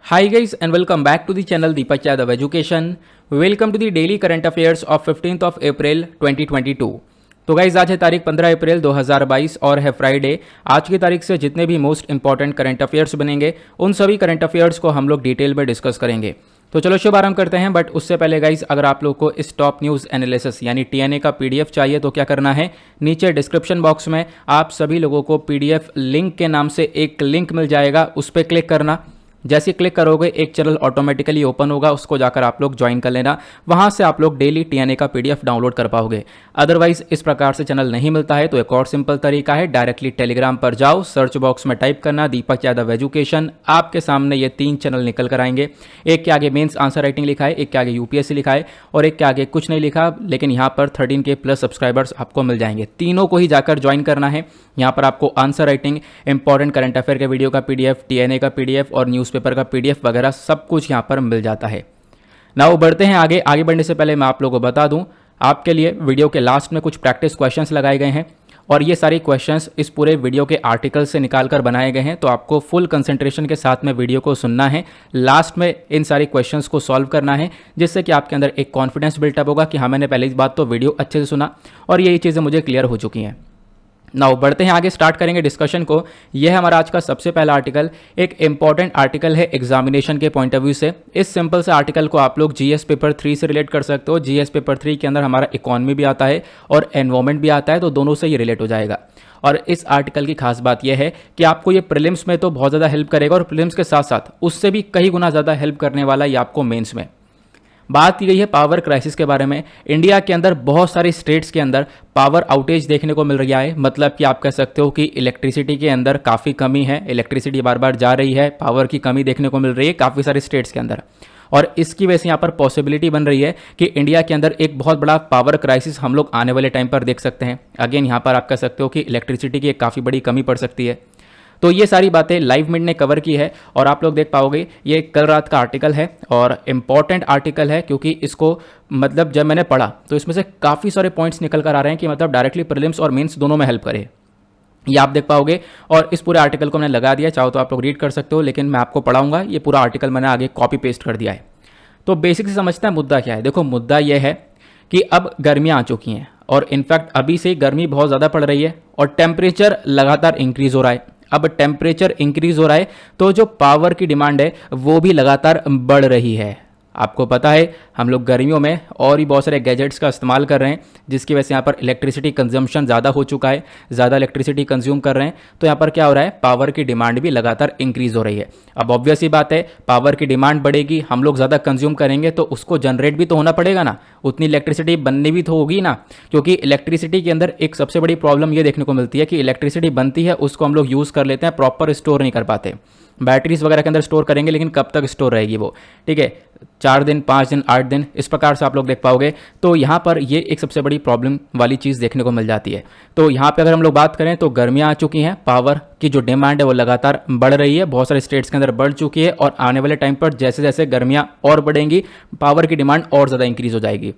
Hi guys and welcome back to the channel Deepak Yadav Education. Welcome to the daily current affairs of 15th of April 2022. तो guys आज है तारीख 15 अप्रैल 2022 और है Friday. आज की तारीख से जितने भी मोस्ट इंपॉर्टेंट करंट अफेयर्स बनेंगे उन सभी करंट अफेयर्स को हम लोग डिटेल में डिस्कस करेंगे। तो चलो शुभारंभ करते हैं। बट उससे पहले गाइज अगर आप लोग को इस टॉप न्यूज़ एनालिसिस यानी टीएनए का पीडीएफ चाहिए तो क्या करना है, नीचे डिस्क्रिप्शन बॉक्स में आप सभी लोगों को पीडीएफ लिंक के नाम से एक लिंक मिल जाएगा, उस पर क्लिक करना। जैसे ही क्लिक करोगे एक चैनल ऑटोमेटिकली ओपन होगा, उसको जाकर आप लोग ज्वाइन कर लेना। वहां से आप लोग डेली टीएनए का पीडीएफ डाउनलोड कर पाओगे। अदरवाइज इस प्रकार से चैनल नहीं मिलता है तो एक और सिंपल तरीका है, डायरेक्टली टेलीग्राम पर जाओ, सर्च बॉक्स में टाइप करना दीपक यादव एजुकेशन, आपके सामने ये 3 चैनल निकल कर आएंगे। एक के आगे मेंस आंसर राइटिंग लिखा है, एक के आगे यूपीएससी लिखा है और एक के आगे कुछ नहीं लिखा, लेकिन यहाँ पर 13K प्लस सब्सक्राइबर्स आपको मिल जाएंगे। तीनों को ही जाकर ज्वाइन करना है। यहाँ पर आपको answer writing, important current affair के वीडियो का पीडीएफ, टीएनए का पीडीएफ और न्यूज़पेपर का पीडीएफ वगैरह सब कुछ यहाँ पर मिल जाता है। नाउ बढ़ते हैं आगे। आगे बढ़ने से पहले मैं आप लोगों को बता दूं, आपके लिए वीडियो के लास्ट में कुछ प्रैक्टिस क्वेश्चंस लगाए गए हैं और ये सारे क्वेश्चंस इस पूरे वीडियो के आर्टिकल से निकालकर बनाए गए हैं। तो आपको फुल कंसंट्रेशन के साथ में वीडियो को सुनना है, लास्ट में इन सारे क्वेश्चंस को सॉल्व करना है, जिससे कि आपके अंदर एक कॉन्फिडेंस बिल्टअप होगा कि हाँ मैंने पहले इस बात तो वीडियो अच्छे से सुना और यही चीज़ें मुझे क्लियर हो चुकी हैं। नाउ बढ़ते हैं आगे, स्टार्ट करेंगे डिस्कशन को। यह है हमारा आज का सबसे पहला आर्टिकल। एक इंपॉर्टेंट आर्टिकल है एग्जामिनेशन के पॉइंट ऑफ व्यू से। इस सिंपल से आर्टिकल को आप लोग जीएस पेपर 3 से रिलेट कर सकते हो। जीएस पेपर 3 के अंदर हमारा इकोनॉमी भी आता है और एनवायरमेंट भी आता है, तो दोनों से ये रिलेट हो जाएगा। और इस आर्टिकल की खास बात यह है कि आपको ये प्रीलिम्स में तो बहुत ज़्यादा हेल्प करेगा और प्रीलिम्स के साथ साथ उससे भी कई गुना ज़्यादा हेल्प करने वाला ये आपको मेंस में। बात की गई है पावर क्राइसिस के बारे में। इंडिया के अंदर बहुत सारे स्टेट्स के अंदर पावर आउटेज देखने को मिल रहा है। मतलब कि आप कह सकते हो कि इलेक्ट्रिसिटी के अंदर काफ़ी कमी है, इलेक्ट्रिसिटी बार बार जा रही है, पावर की कमी देखने को मिल रही है काफ़ी सारे स्टेट्स के अंदर। और इसकी वजह से यहाँ पर पॉसिबिलिटी बन रही है कि इंडिया के अंदर एक बहुत बड़ा पावर क्राइसिस हम लोग आने वाले टाइम पर देख सकते हैं। अगेन यहाँ पर आप कह सकते हो कि इलेक्ट्रिसिटी की एक काफ़ी बड़ी कमी पड़ सकती है। तो ये सारी बातें लाइव मिनट ने कवर की है और आप लोग देख पाओगे ये कल रात का आर्टिकल है और इम्पॉर्टेंट आर्टिकल है, क्योंकि इसको मतलब जब मैंने पढ़ा तो इसमें से काफ़ी सारे पॉइंट्स निकल कर आ रहे हैं कि मतलब डायरेक्टली प्रीलिम्स और मेंस दोनों में हेल्प करे। ये आप देख पाओगे और इस पूरे आर्टिकल को मैंने लगा दिया, चाहो तो आप लोग रीड कर सकते हो, लेकिन मैं आपको पढ़ाऊंगा। ये पूरा आर्टिकल मैंने आगे कॉपी पेस्ट कर दिया है। तो बेसिक से समझते हैं मुद्दा क्या है। देखो मुद्दा यह है कि अब गर्मियाँ आ चुकी हैं और इनफैक्ट अभी से गर्मी बहुत ज़्यादा पड़ रही है और टेम्परेचर लगातार इंक्रीज़ हो रहा है। अब टेम्परेचर इंक्रीज हो रहा है तो जो पावर की डिमांड है वो भी लगातार बढ़ रही है। आपको पता है हम लोग गर्मियों में और भी बहुत सारे गैजेट्स का इस्तेमाल कर रहे हैं, जिसकी वजह से यहाँ पर इलेक्ट्रिसिटी कंजम्पशन ज़्यादा हो चुका है, ज़्यादा इलेक्ट्रिसिटी कंज्यूम कर रहे हैं। तो यहाँ पर क्या हो रहा है, पावर की डिमांड भी लगातार इंक्रीज़ हो रही है। अब ऑब्वियस ही बात है, पावर की डिमांड बढ़ेगी, हम लोग ज़्यादा कंज्यूम करेंगे तो उसको जनरेट भी तो होना पड़ेगा ना, उतनी इलेक्ट्रिसिटी बननी भी तो होगी ना। क्योंकि इलेक्ट्रिसिटी के अंदर एक सबसे बड़ी प्रॉब्लम ये देखने को मिलती है कि इलेक्ट्रिसिटी बनती है, उसको हम लोग यूज़ कर लेते हैं, प्रॉपर स्टोर नहीं कर पाते। बैटरीज वगैरह के अंदर स्टोर करेंगे लेकिन कब तक स्टोर रहेगी वो, ठीक है, 4 दिन 5 दिन 8 दिन इस प्रकार से आप लोग देख पाओगे। तो यहाँ पर ये एक सबसे बड़ी प्रॉब्लम वाली चीज़ देखने को मिल जाती है। तो यहाँ पे अगर हम लोग बात करें तो गर्मियाँ आ चुकी हैं, पावर की जो डिमांड है वो लगातार बढ़ रही है, बहुत सारे स्टेट्स के अंदर बढ़ चुकी है और आने वाले टाइम पर जैसे जैसे गर्मियाँ और बढ़ेंगी पावर की डिमांड और ज़्यादा इंक्रीज़ हो जाएगी।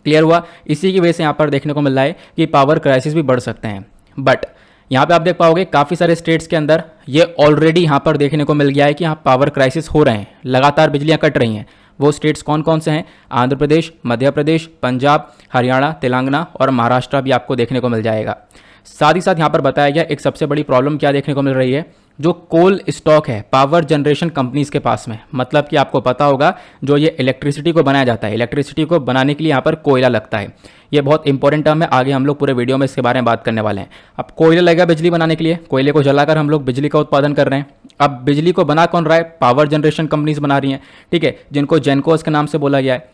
क्लियर हुआ। इसी की वजह से यहाँ पर देखने को मिल रहा है कि पावर क्राइसिस भी बढ़ सकते हैं। बट यहाँ पे आप देख पाओगे काफ़ी सारे स्टेट्स के अंदर ये ऑलरेडी यहाँ पर देखने को मिल गया है कि यहाँ पावर क्राइसिस हो रहे हैं, लगातार बिजलियाँ कट रही हैं। वो स्टेट्स कौन कौन से हैं, आंध्र प्रदेश, मध्य प्रदेश, पंजाब, हरियाणा, तेलंगाना और महाराष्ट्र भी आपको देखने को मिल जाएगा। साथ ही साथ यहाँ पर बताया गया एक सबसे बड़ी प्रॉब्लम क्या देखने को मिल रही है, जो कोल स्टॉक है पावर जनरेशन कंपनीज के पास में। मतलब कि आपको पता होगा जो ये इलेक्ट्रिसिटी को बनाया जाता है, इलेक्ट्रिसिटी को बनाने के लिए यहाँ पर कोयला लगता है। ये बहुत इंपॉर्टेंट टर्म है, आगे हम लोग पूरे वीडियो में इसके बारे में बात करने वाले हैं। अब कोयला लगेगा बिजली बनाने के लिए, कोयले को जलाकर हम लोग बिजली का उत्पादन कर रहे हैं। अब बिजली को बना कौन रहा है, पावर जनरेशन कंपनीज बना रही हैं, ठीक है, जिनको जेनकोस के नाम से बोला गया है।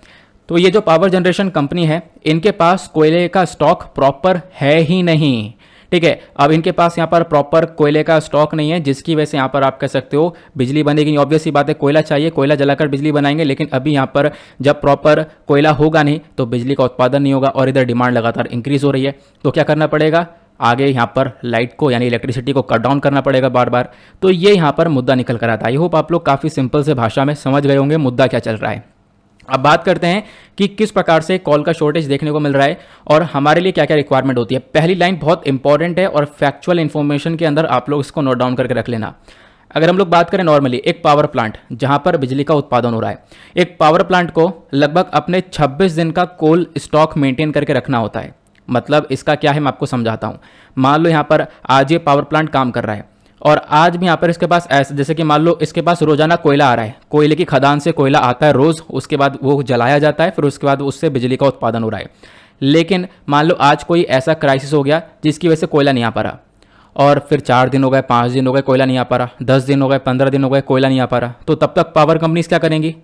तो ये जो पावर जनरेशन कंपनी है इनके पास कोयले का स्टॉक प्रॉपर है ही नहीं, ठीक है। अब इनके पास यहाँ पर प्रॉपर कोयले का स्टॉक नहीं है, जिसकी वजह से यहाँ पर आप कह सकते हो बिजली बनेगी। ऑब्वियस सी बात है, कोयला चाहिए, कोयला जलाकर बिजली बनाएंगे, लेकिन अभी यहाँ पर जब प्रॉपर कोयला होगा नहीं तो बिजली का उत्पादन नहीं होगा और इधर डिमांड लगातार इंक्रीज हो रही है। तो क्या करना पड़ेगा, आगे यहाँ पर लाइट को यानी इलेक्ट्रिसिटी को कट डाउन करना पड़ेगा बार बार। तो ये यहाँ पर मुद्दा निकल कर आता है। आई होप आप लोग काफ़ी सिंपल से भाषा में समझ गए होंगे मुद्दा क्या चल रहा है। अब बात करते हैं कि किस प्रकार से कॉल का शॉर्टेज देखने को मिल रहा है और हमारे लिए क्या क्या रिक्वायरमेंट होती है। पहली लाइन बहुत इंपॉर्टेंट है और फैक्चुअल इन्फॉर्मेशन के अंदर आप लोग इसको नोट डाउन करके रख लेना। अगर हम लोग बात करें नॉर्मली एक पावर प्लांट जहां पर बिजली का उत्पादन हो रहा है, एक पावर प्लांट को लगभग अपने 26 दिन का कोल स्टॉक मेंटेन करके रखना होता है। मतलब इसका क्या है मैं आपको समझाता हूं। मान लो यहां पर आज ये पावर प्लांट काम कर रहा है और आज भी यहाँ पर इसके पास ऐसे, जैसे कि मान लो इसके पास रोजाना कोयला आ रहा है, कोयले की खदान से कोयला आता है रोज, उसके बाद वो जलाया जाता है, फिर उसके बाद उससे बिजली का उत्पादन हो रहा है। लेकिन मान लो आज कोई ऐसा क्राइसिस हो गया जिसकी वजह से कोयला नहीं आ पा रहा, और फिर 4 दिन हो गए, 5 दिन हो गए, कोयला नहीं आ पा रहा, 10 दिन हो गए, 15 दिन हो गए, कोयला नहीं आ पा रहा, तो तब तक पावर कंपनीज क्या करेंगी?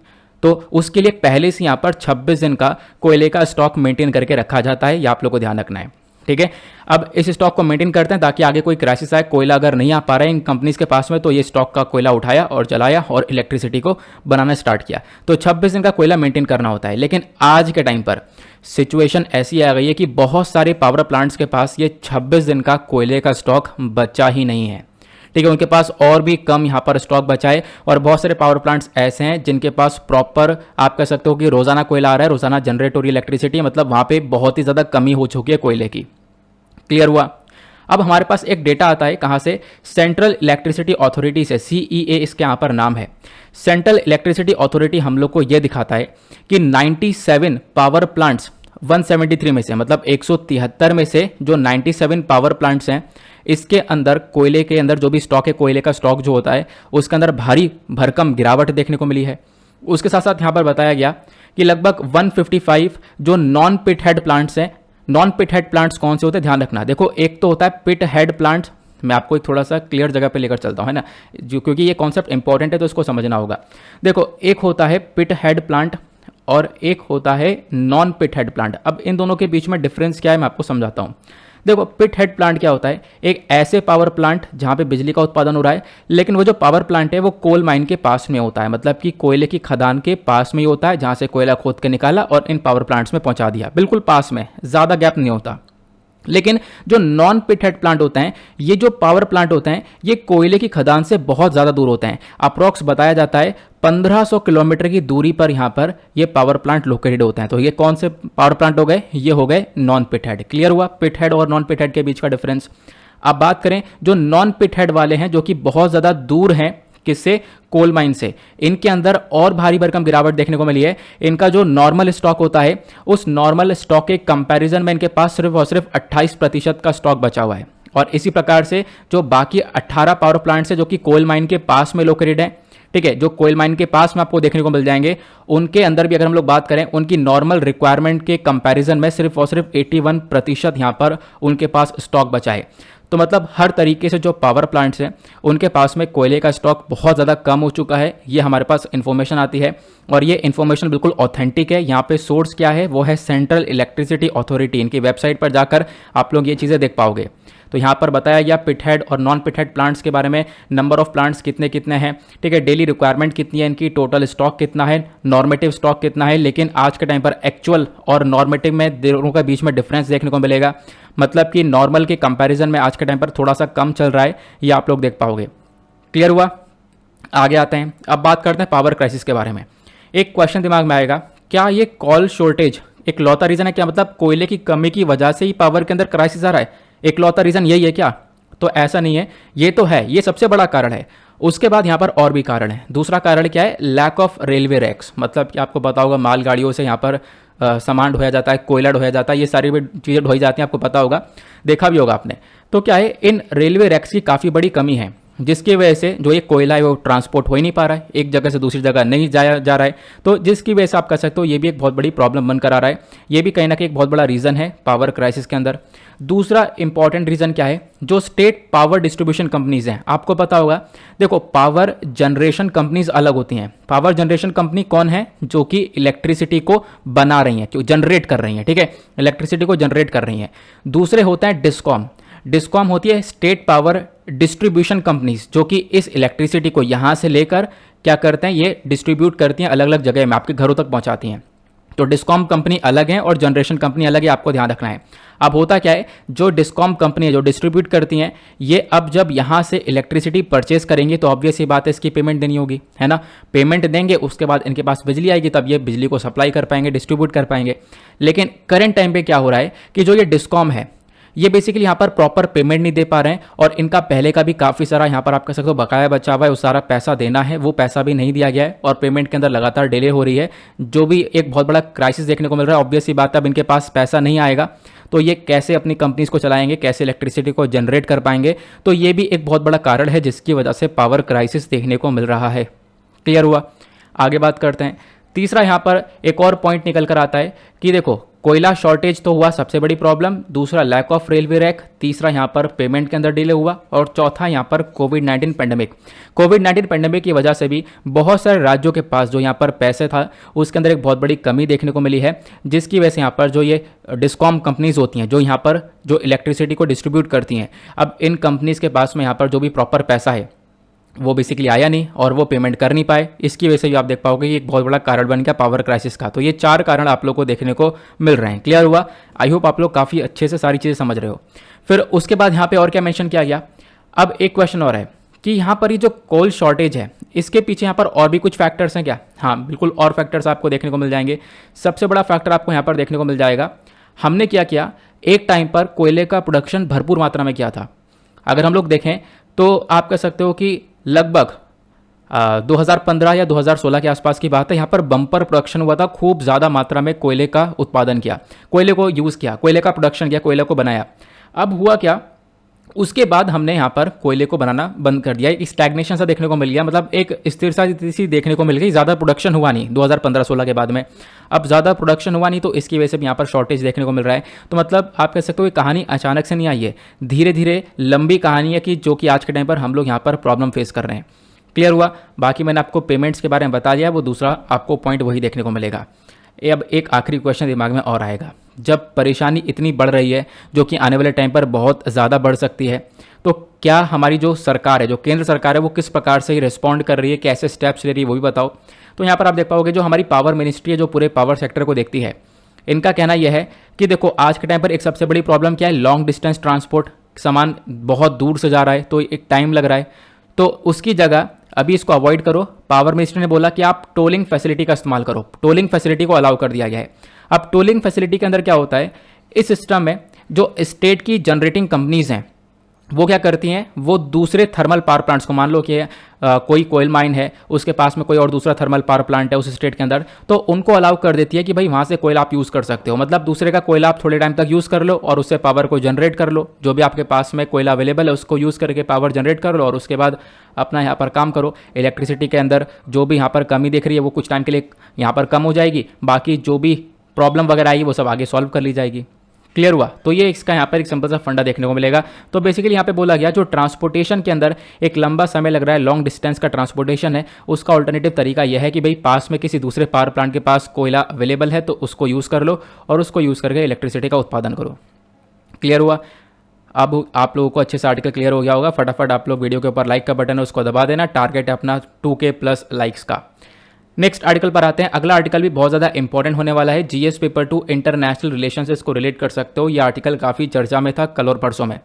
तो उसके लिए पहले से यहाँ पर 26 दिन का कोयले का स्टॉक मेंटेन करके रखा जाता है, ये आप लोग को ध्यान रखना है। ठीक है, अब इस स्टॉक को मेंटेन करते हैं ताकि आगे कोई क्राइसिस आए, कोयला अगर नहीं आ पा रहा है इन कंपनीज के पास में, तो ये स्टॉक का कोयला उठाया और जलाया और इलेक्ट्रिसिटी को बनाना स्टार्ट किया। तो 26 दिन का कोयला मेंटेन करना होता है। लेकिन आज के टाइम पर सिचुएशन ऐसी आ गई है कि बहुत सारे पावर प्लांट्स के पास ये 26 दिन का कोयले का स्टॉक बचा ही नहीं है। ठीक है, उनके पास और भी कम यहाँ पर स्टॉक बचा है, और बहुत सारे पावर प्लांट्स ऐसे हैं जिनके पास प्रॉपर आप कह सकते हो कि रोजाना कोयला आ रहा है, रोजाना जनरेट हो रही इलेक्ट्रिसिटी, मतलब वहाँ पे बहुत ही ज़्यादा कमी हो चुकी है कोयले की। क्लियर हुआ? अब हमारे पास एक डेटा आता है कहाँ से? सेंट्रल इलेक्ट्रिसिटी अथॉरिटी से, CEA इसके यहाँ पर नाम है। सेंट्रल इलेक्ट्रिसिटी अथॉरिटी हम लोग को यह दिखाता है कि 97 पावर प्लांट्स 173 में से, मतलब 173 में से जो 97 पावर प्लांट्स हैं, इसके अंदर कोयले के अंदर जो भी स्टॉक है, कोयले का स्टॉक जो होता है उसके अंदर भारी भरकम गिरावट देखने को मिली है। उसके साथ साथ यहाँ पर बताया गया कि लगभग 155 जो नॉन पिट हेड प्लांट्स हैं। नॉन पिट हेड प्लांट्स कौन से होते हैं ध्यान रखना। देखो, एक तो होता है पिट हेड प्लांट्स, मैं आपको एक थोड़ा सा क्लियर जगह पे लेकर चलता हूँ, है ना, जो क्योंकि ये कॉन्सेप्ट इंपॉर्टेंट है तो इसको समझना होगा। देखो, एक होता है पिट हेड प्लांट और एक होता है नॉन पिट हेड प्लांट। अब इन दोनों के बीच में डिफरेंस क्या है मैं आपको समझाता हूँ। देखो, पिट हेड प्लांट क्या होता है? एक ऐसे पावर प्लांट जहाँ पे बिजली का उत्पादन हो रहा है, लेकिन वो जो पावर प्लांट है वो कोल माइन के पास में होता है, मतलब कि कोयले की खदान के पास में ही होता है, जहाँ से कोयला खोद के निकाला और इन पावर प्लांट्स में पहुँचा दिया, बिल्कुल पास में, ज़्यादा गैप नहीं होता। लेकिन जो नॉन पिट हेड प्लांट होते हैं, ये जो पावर प्लांट होते हैं, ये कोयले की खदान से बहुत ज़्यादा दूर होते हैं। अप्रॉक्स बताया जाता है 1500 किलोमीटर की दूरी पर यहाँ पर ये पावर प्लांट लोकेटेड होते हैं। तो ये कौन से पावर प्लांट हो गए? ये हो गए नॉन पिट हेड। क्लियर हुआ पिट हेड और नॉन पिट हेड के बीच का डिफरेंस? अब बात करें जो नॉन पिट हेड वाले हैं, जो कि बहुत ज़्यादा दूर हैं किससे? कोल माइन से। इनके अंदर और भारी भरकम गिरावट देखने को मिली है। इनका जो नॉर्मल स्टॉक होता है, उस नॉर्मल स्टॉक के कंपैरिजन में इनके पास सिर्फ और सिर्फ 28% का स्टॉक बचा हुआ है। और इसी प्रकार से जो बाकी 18 पावर प्लांट्स है जो कि कोल माइन के पास में लोकेटेड है, ठीक है, जो कोयल माइन के पास में आपको देखने को मिल जाएंगे, उनके अंदर भी अगर हम लोग बात करें, उनकी नॉर्मल रिक्वायरमेंट के कंपैरिजन में सिर्फ और सिर्फ 81% यहाँ पर उनके पास स्टॉक बचा है। तो मतलब हर तरीके से जो पावर प्लांट्स हैं उनके पास में कोयले का स्टॉक बहुत ज़्यादा कम हो चुका है। ये हमारे पास इन्फॉर्मेशन आती है और ये इन्फॉर्मेशन बिल्कुल ऑथेंटिक है। यहाँ पे सोर्स क्या है? वो है सेंट्रल इलेक्ट्रिसिटी अथॉरिटी। इनकी वेबसाइट पर जाकर आप लोग ये चीज़ें देख पाओगे। तो यहाँ पर बताया गया पिटहेड और नॉन पिटहेड प्लांट्स के बारे में, नंबर ऑफ प्लांट्स कितने कितने हैं, ठीक है, डेली रिक्वायरमेंट कितनी है इनकी, टोटल स्टॉक कितना है, नॉर्मेटिव स्टॉक कितना है। लेकिन आज के टाइम पर एक्चुअल और नॉर्मेटिव में दोनों के बीच में डिफरेंस देखने को मिलेगा। मतलब कि नॉर्मल के कंपैरिजन में आज के टाइम पर थोड़ा सा कम चल रहा है, ये आप लोग देख पाओगे। क्लियर हुआ? आगे आते हैं, अब बात करते हैं पावर क्राइसिस के बारे में। एक क्वेश्चन दिमाग में आएगा, क्या ये कॉल शॉर्टेज एक लौता रीजन है? क्या मतलब कोयले की कमी की वजह से ही पावर के अंदर क्राइसिस आ रहा है? एक लौता रीजन यही है क्या? तो ऐसा नहीं है, ये तो है, ये सबसे बड़ा कारण है। उसके बाद यहाँ पर और भी कारण है। दूसरा कारण क्या है? Lack of railway racks. मतलब कि आपको पता होगा मालगाड़ियों से यहाँ पर सामान ढोया जाता है, कोयला ढोया जाता है, ये सारी भी चीज़ें ढोई जाती हैं, आपको पता होगा, देखा भी होगा आपने। तो क्या है, इन रेलवे रैक्स की काफ़ी बड़ी कमी है, जिसकी वजह से जो ये कोयला है वो ट्रांसपोर्ट हो ही नहीं पा रहा है, एक जगह से दूसरी जगह नहीं जाया जा रहा है। तो जिसकी वजह से आप कह सकते हो ये भी एक बहुत बड़ी प्रॉब्लम बनकर आ रहा है। ये भी कहीं ना कहीं एक बहुत बड़ा रीज़न है पावर क्राइसिस के अंदर। दूसरा इंपॉर्टेंट रीज़न क्या है? जो स्टेट पावर डिस्ट्रीब्यूशन कंपनीज हैं, आपको पता होगा, देखो पावर जनरेशन कंपनीज अलग होती हैं। पावर जनरेशन कंपनी कौन है? जो कि इलेक्ट्रिसिटी को बना रही हैं, जनरेट कर रही हैं, ठीक है, इलेक्ट्रिसिटी को जनरेट कर रही हैं। दूसरे होते हैं डिस्कॉम। डिस्कॉम होती है स्टेट पावर डिस्ट्रीब्यूशन कंपनीज, जो कि इस इलेक्ट्रिसिटी को यहाँ से लेकर क्या करते हैं, ये डिस्ट्रीब्यूट करती हैं अलग अलग जगह में, आपके घरों तक पहुँचाती हैं। तो डिस्कॉम कंपनी अलग है और जनरेशन कंपनी अलग है, आपको ध्यान रखना है। अब होता क्या है, जो डिस्कॉम कंपनी है जो डिस्ट्रीब्यूट करती हैं, ये अब जब यहाँ से इलेक्ट्रिसिटी परचेस करेंगे तो ऑब्वियस ही बात है इसकी पेमेंट देनी होगी, है ना। पेमेंट देंगे, उसके बाद इनके पास बिजली आएगी, तब ये बिजली को सप्लाई कर पाएंगे, डिस्ट्रीब्यूट कर पाएंगे। लेकिन करंट टाइम पे क्या हो रहा है कि जो ये डिस्कॉम है, ये बेसिकली यहाँ पर प्रॉपर पेमेंट नहीं दे पा रहे हैं और इनका पहले का भी काफ़ी सारा यहाँ पर आप कह सकते हो बकाया बचा हुआ है, वो सारा पैसा देना है, वो पैसा भी नहीं दिया गया है और पेमेंट के अंदर लगातार डिले हो रही है, जो भी एक बहुत बड़ा क्राइसिस देखने को मिल रहा है। ऑब्वियस सी बात है, अब इनके पास पैसा नहीं आएगा तो ये कैसे अपनी कंपनीज को चलाएंगे, कैसे इलेक्ट्रिसिटी को जनरेट कर पाएंगे। तो ये भी एक बहुत बड़ा कारण है जिसकी वजह से पावर क्राइसिस देखने को मिल रहा है। क्लियर हुआ? आगे बात करते हैं। तीसरा यहाँ पर एक और पॉइंट निकल कर आता है कि देखो, कोयला शॉर्टेज तो हुआ सबसे बड़ी प्रॉब्लम, दूसरा लैक ऑफ रेलवे रैक, तीसरा यहाँ पर पेमेंट के अंदर डिले हुआ और चौथा यहाँ पर कोविड-19 पेंडेमिक। कोविड-19 पेंडेमिक की वजह से भी बहुत सारे राज्यों के पास जो यहाँ पर पैसे था उसके अंदर एक बहुत बड़ी कमी देखने को मिली है, जिसकी वजह से यहाँ पर जो ये डिस्कॉम कंपनीज होती हैं जो यहाँ पर जो इलेक्ट्रिसिटी को डिस्ट्रीब्यूट करती हैं, अब इन कंपनीज के पास में यहाँ पर जो भी प्रॉपर पैसा है वो बेसिकली आया नहीं और वो पेमेंट कर नहीं पाए। इसकी वजह से भी आप देख पाओगे कि एक बहुत बड़ा कारण बन गया पावर क्राइसिस का। तो ये 4 कारण आप लोग को देखने को मिल रहे हैं। क्लियर हुआ? आई होप आप लोग काफ़ी अच्छे से सारी चीज़ें समझ रहे हो। फिर उसके बाद यहाँ पे और क्या मेंशन किया गया, अब एक क्वेश्चन और है कि यहाँ पर ये जो कोल शॉर्टेज है इसके पीछे यहाँ पर और भी कुछ फैक्टर्स हैं क्या? हाँ, बिल्कुल और फैक्टर्स आपको देखने को मिल जाएंगे। सबसे बड़ा फैक्टर आपको यहाँ पर देखने को मिल जाएगा, हमने क्या किया, एक टाइम पर कोयले का प्रोडक्शन भरपूर मात्रा में किया था। अगर हम लोग देखें तो आप कह सकते हो कि लगभग 2015 या 2016 के आसपास की बात है, यहाँ पर बम्पर प्रोडक्शन हुआ था, खूब ज़्यादा मात्रा में कोयले का उत्पादन किया, कोयले को यूज़ किया, कोयले का प्रोडक्शन किया, कोयले को बनाया। अब हुआ क्या, उसके बाद हमने यहाँ पर कोयले को बनाना बंद कर दिया, एक स्टैग्नेशन सा देखने को मिल गया, मतलब एक स्थिरता सी देखने को मिल गई, ज़्यादा प्रोडक्शन हुआ नहीं 2015-16 के बाद में। अब ज़्यादा प्रोडक्शन हुआ नहीं तो इसकी वजह से भी यहाँ पर शॉर्टेज देखने को मिल रहा है। तो मतलब आप कह सकते हो ये कहानी अचानक से नहीं आई है, धीरे धीरे लंबी कहानी है कि जो कि आज के टाइम पर हम लोग यहाँ पर प्रॉब्लम फेस कर रहे हैं। क्लियर हुआ? बाकी मैंने आपको पेमेंट्स के बारे में बता दिया, वो दूसरा आपको पॉइंट वही देखने को मिलेगा। अब एक आखिरी क्वेश्चन दिमाग में और आएगा, जब परेशानी इतनी बढ़ रही है जो कि आने वाले टाइम पर बहुत ज़्यादा बढ़ सकती है, तो क्या हमारी जो सरकार है, जो केंद्र सरकार है, वो किस प्रकार से रिस्पॉन्ड कर रही है, कैसे स्टेप्स ले रही है, वो भी बताओ। तो यहाँ पर आप देख पाओगे जो हमारी पावर मिनिस्ट्री है जो पूरे पावर सेक्टर को देखती है, इनका कहना यह है कि देखो आज के टाइम पर एक सबसे बड़ी प्रॉब्लम क्या है, लॉन्ग डिस्टेंस ट्रांसपोर्ट, सामान बहुत दूर से जा रहा है तो एक टाइम लग रहा है, तो उसकी जगह अभी इसको अवॉइड करो। पावर मिनिस्टर ने बोला कि आप टोलिंग फैसिलिटी का इस्तेमाल करो, टोलिंग फैसिलिटी को अलाउ कर दिया गया है। अब टोलिंग फैसिलिटी के अंदर क्या होता है, इस सिस्टम में जो स्टेट की जनरेटिंग कंपनीज हैं वो क्या करती हैं, वो दूसरे थर्मल पावर प्लांट्स को, मान लो कि कोई कोयल माइन है, उसके पास में कोई और दूसरा थर्मल पावर प्लांट है उस स्टेट के अंदर, तो उनको अलाउ कर देती है कि भाई वहाँ से कोयला आप यूज़ कर सकते हो, मतलब दूसरे का कोयला आप थोड़े टाइम तक यूज़ कर लो और उससे पावर को जनरेट कर लो, जो भी आपके पास में कोयला अवेलेबल है उसको यूज़ करके पावर जनरेट कर लो और उसके बाद अपना यहाँ पर काम करो। इलेक्ट्रिसिटी के अंदर जो भी यहाँ पर कमी दिख रही है वो कुछ टाइम के लिए यहाँ पर कम हो जाएगी, बाकी जो भी प्रॉब्लम वगैरह आएगी वो सब आगे सॉल्व कर ली जाएगी। क्लियर हुआ? तो ये इसका यहाँ पर एक सिंपल सा फंडा देखने को मिलेगा। तो बेसिकली यहाँ पे बोला गया जो ट्रांसपोर्टेशन के अंदर एक लंबा समय लग रहा है, लॉन्ग डिस्टेंस का ट्रांसपोर्टेशन है, उसका ऑल्टरनेटिव तरीका यह है कि भाई पास में किसी दूसरे पावर प्लांट के पास कोयला अवेलेबल है तो उसको यूज़ कर लो और उसको यूज़ करके इलेक्ट्रिसिटी का उत्पादन करो। क्लियर हुआ? अब आप लोगों को अच्छे से आर्टिकल क्लियर हो गया होगा। फटाफट आप लोग वीडियो के ऊपर लाइक का बटन है उसको दबा देना, टारगेट है अपना 2K प्लस लाइक्स का। नेक्स्ट आर्टिकल पर आते हैं। अगला आर्टिकल भी बहुत ज़्यादा इंपॉर्टेंट होने वाला है, जीएस पेपर 2 इंटरनेशनल रिलेशन से इसको रिलेट कर सकते हो। ये आर्टिकल काफ़ी चर्चा में था कल और परसों में।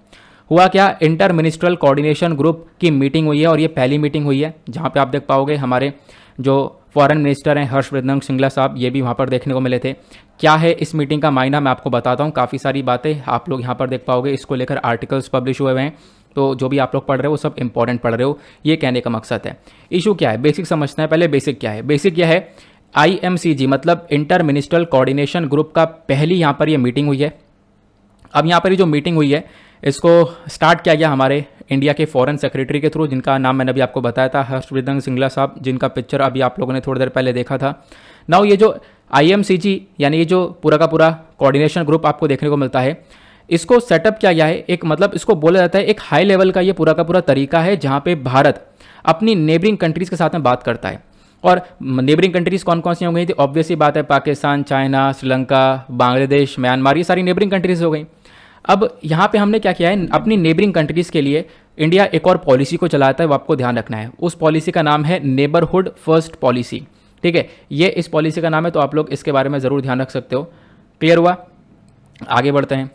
हुआ क्या, इंटर मिनिस्ट्रल कोऑर्डिनेशन ग्रुप की मीटिंग हुई है और ये पहली मीटिंग हुई है जहाँ पे आप देख पाओगे हमारे जो फॉरेन मिनिस्टर हैं हर्षवर्धन श्रृंगला साहब, ये भी वहाँ पर देखने को मिले थे। क्या है इस मीटिंग का मायना, मैं आपको बताता हूँ। काफ़ी सारी बातें आप लोग यहाँ पर देख पाओगे, इसको लेकर आर्टिकल्स पब्लिश हुए हैं, तो जो भी आप लोग पढ़ रहे हो वो सब इंपॉर्टेंट पढ़ रहे हो, ये कहने का मकसद है। इशू क्या है, बेसिक समझते हैं पहले। बेसिक क्या है? बेसिक यह है IMCG मतलब इंटर मिनिस्ट्रल कोऑर्डिनेशन ग्रुप का पहली यहाँ पर ये मीटिंग हुई है। अब यहाँ पर ये जो मीटिंग हुई है इसको स्टार्ट किया गया हमारे इंडिया के फॉरेन सेक्रेटरी के थ्रू, जिनका नाम मैंने अभी आपको बताया था, हर्षवर्धन श्रृंगला साहब, जिनका पिक्चर अभी आप लोगों ने थोड़ी देर पहले देखा था। नाउ ये जो IMCG यानी ये जो पूरा का पूरा कोऑर्डिनेशन ग्रुप आपको देखने को मिलता है, इसको सेटअप किया गया है एक, मतलब इसको बोला जाता है एक हाई लेवल का ये पूरा का पूरा तरीका है जहाँ पे भारत अपनी नेबरिंग कंट्रीज़ के साथ में बात करता है। और नेबरिंग कंट्रीज़ कौन कौन सी हो गई थी? ऑब्वियसली बात है पाकिस्तान, चाइना, श्रीलंका, बांग्लादेश, म्यांमार, ये सारी नेबरिंग कंट्रीज़ हो गई। अब यहाँ पे हमने क्या किया है, अपनी नेबरिंग कंट्रीज़ के लिए इंडिया एक और पॉलिसी को चलाता है, वो आपको ध्यान रखना है। उस पॉलिसी का नाम है नेबरहुड फर्स्ट पॉलिसी। ठीक है, ये इस पॉलिसी का नाम है, तो आप लोग इसके बारे में ज़रूर ध्यान रख सकते हो। क्लियर हुआ? आगे बढ़ते हैं।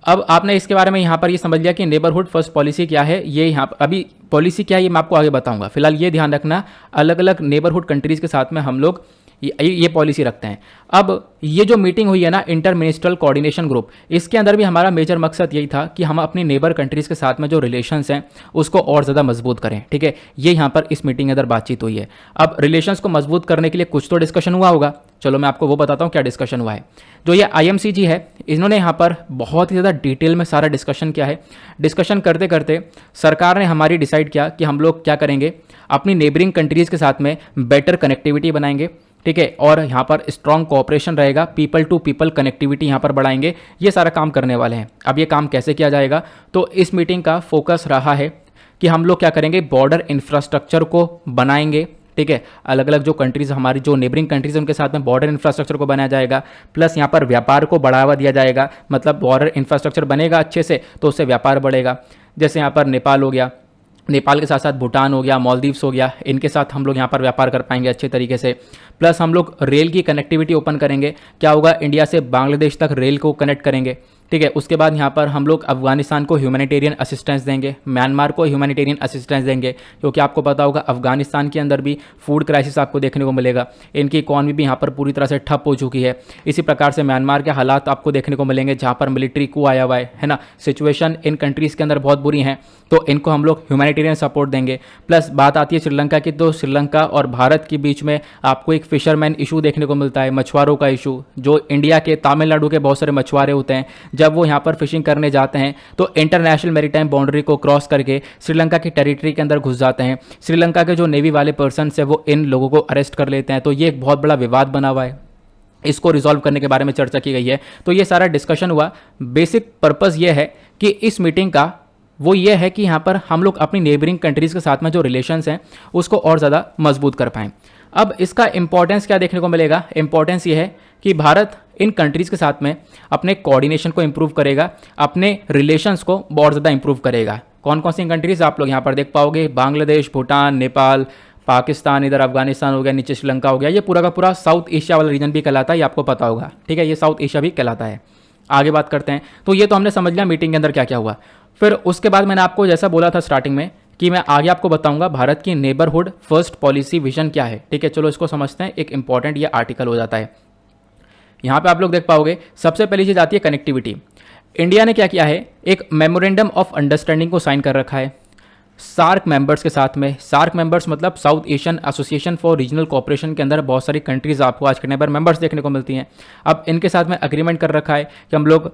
अब आपने इसके बारे में यहाँ पर ये समझ लिया कि नेबरहुड फर्स्ट पॉलिसी क्या है। ये यहाँ अभी पॉलिसी क्या है ये मैं आपको आगे बताऊंगा। फिलहाल ये ध्यान रखना, अलग अलग नेबरहुड कंट्रीज़ के साथ में हम लोग ये पॉलिसी रखते हैं। अब ये जो मीटिंग हुई है ना इंटर मिनिस्ट्रल कोऑर्डिनेशन ग्रुप, इसके अंदर भी हमारा मेजर मकसद यही था कि हम अपनी नेबर कंट्रीज़ के साथ में जो रिलेशंस हैं उसको और ज़्यादा मजबूत करें। ठीक है, ये यहाँ पर इस मीटिंग के अंदर बातचीत हुई है। अब रिलेशंस को मजबूत करने के लिए कुछ तो डिस्कशन हुआ होगा, चलो मैं आपको वो बताता हूँ क्या डिस्कशन हुआ है। जो ये IMCG है, इन्होंने यहाँ पर बहुत ही ज़्यादा डिटेल में सारा डिस्कशन किया है। डिस्कशन करते करते सरकार ने हमारी डिसाइड किया कि हम लोग क्या करेंगे, अपनी नेबरिंग कंट्रीज़ के साथ में बेटर कनेक्टिविटी बनाएंगे। ठीक है, और यहाँ पर स्ट्रॉन्ग कोऑपरेशन रहेगा, पीपल टू पीपल कनेक्टिविटी यहाँ पर बढ़ाएंगे, ये सारा काम करने वाले हैं। अब ये काम कैसे किया जाएगा, तो इस मीटिंग का फोकस रहा है कि हम लोग क्या करेंगे, बॉर्डर इंफ्रास्ट्रक्चर को बनाएंगे। ठीक है, अलग अलग जो कंट्रीज़ हमारी जो नेबरिंग कंट्रीज़ हैं उनके साथ में बॉर्डर इंफ्रास्ट्रक्चर को बनाया जाएगा, प्लस यहाँ पर व्यापार को बढ़ावा दिया जाएगा। मतलब बॉर्डर इंफ्रास्ट्रक्चर बनेगा अच्छे से तो उससे व्यापार बढ़ेगा। जैसे यहाँ पर नेपाल हो गया, नेपाल के साथ साथ भूटान हो गया, मालदीव्स हो गया, इनके साथ हम लोग यहाँ पर व्यापार कर पाएंगे अच्छे तरीके से। प्लस हम लोग रेल की कनेक्टिविटी ओपन करेंगे, क्या होगा, इंडिया से बांग्लादेश तक रेल को कनेक्ट करेंगे। ठीक है, उसके बाद यहाँ पर हम लोग अफगानिस्तान को ह्यूमैनिटेरियन असिस्टेंस देंगे, म्यांमार को ह्यूमैनिटेरियन असिस्टेंस देंगे, क्योंकि आपको पता होगा अफगानिस्तान के अंदर भी फूड क्राइसिस आपको देखने को मिलेगा। इनकी इकॉनमी भी यहाँ पर पूरी तरह से ठप हो चुकी है। इसी प्रकार से म्यांमार के हालात आपको देखने को मिलेंगे जहाँ पर मिलिट्री कू आया हुआ है ना। सिचुएशन इन कंट्रीज़ के अंदर बहुत बुरी हैं, तो इनको हम लोग ह्यूमैनिटेरियन सपोर्ट देंगे। प्लस बात आती है श्रीलंका की, तो श्रीलंका और भारत के बीच में आपको एक फिशरमैन इशू देखने को मिलता है, मछुआरों का इशू। जो इंडिया के तमिलनाडु के बहुत सारे मछुआरे होते हैं, जब वो यहाँ पर फिशिंग करने जाते हैं तो इंटरनेशनल मैरीटाइम बाउंड्री को क्रॉस करके श्रीलंका की टेरिटरी के अंदर घुस जाते हैं। श्रीलंका के जो नेवी वाले पर्सन है वो इन लोगों को अरेस्ट कर लेते हैं। तो ये एक बहुत बड़ा विवाद बना हुआ है, इसको रिजॉल्व करने के बारे में चर्चा की गई है। तो ये सारा डिस्कशन हुआ। बेसिक पर्पस ये है कि इस मीटिंग का वो ये है कि यहाँ पर हम लोग अपनी नेबरिंग कंट्रीज़ के साथ में जो रिलेशंस हैं उसको और ज़्यादा मजबूत कर पाएँ। अब इसका इंपॉर्टेंस क्या देखने को मिलेगा, इंपॉर्टेंस ये है कि भारत इन कंट्रीज़ के साथ में अपने कोऑर्डिनेशन को इंप्रूव करेगा, अपने रिलेशंस को बहुत ज़्यादा इंप्रूव करेगा। कौन कौन सी कंट्रीज़ आप लोग यहाँ पर देख पाओगे, बांग्लादेश, भूटान, नेपाल, पाकिस्तान, इधर अफगानिस्तान हो गया, नीचे श्रीलंका हो गया। ये पूरा का पूरा साउथ एशिया वाला रीजन भी कहलाता है, ये आपको पता होगा। ठीक है, ये साउथ एशिया भी कहलाता है। आगे बात करते हैं। तो ये तो हमने समझ लिया मीटिंग के अंदर क्या क्या हुआ। फिर उसके बाद मैंने आपको जैसा बोला था स्टार्टिंग में कि मैं आगे आपको बताऊंगा भारत की नेबरहुड फर्स्ट पॉलिसी विजन क्या है। ठीक है, चलो इसको समझते हैं। एक इंपॉर्टेंट ये आर्टिकल हो जाता है। यहाँ पे आप लोग देख पाओगे सबसे पहली चीज़ आती है कनेक्टिविटी। इंडिया ने क्या किया है, एक मेमोरेंडम ऑफ अंडरस्टैंडिंग को साइन कर रखा है सार्क मेंबर्स के साथ में। सार्क मेंबर्स मतलब south Asian association for regional cooperation के अंदर बहुत सारी कंट्रीज आपको आज के नेबर मेंबर्स देखने को मिलती हैं। अब इनके साथ में अग्रीमेंट कर रखा है कि हम लोग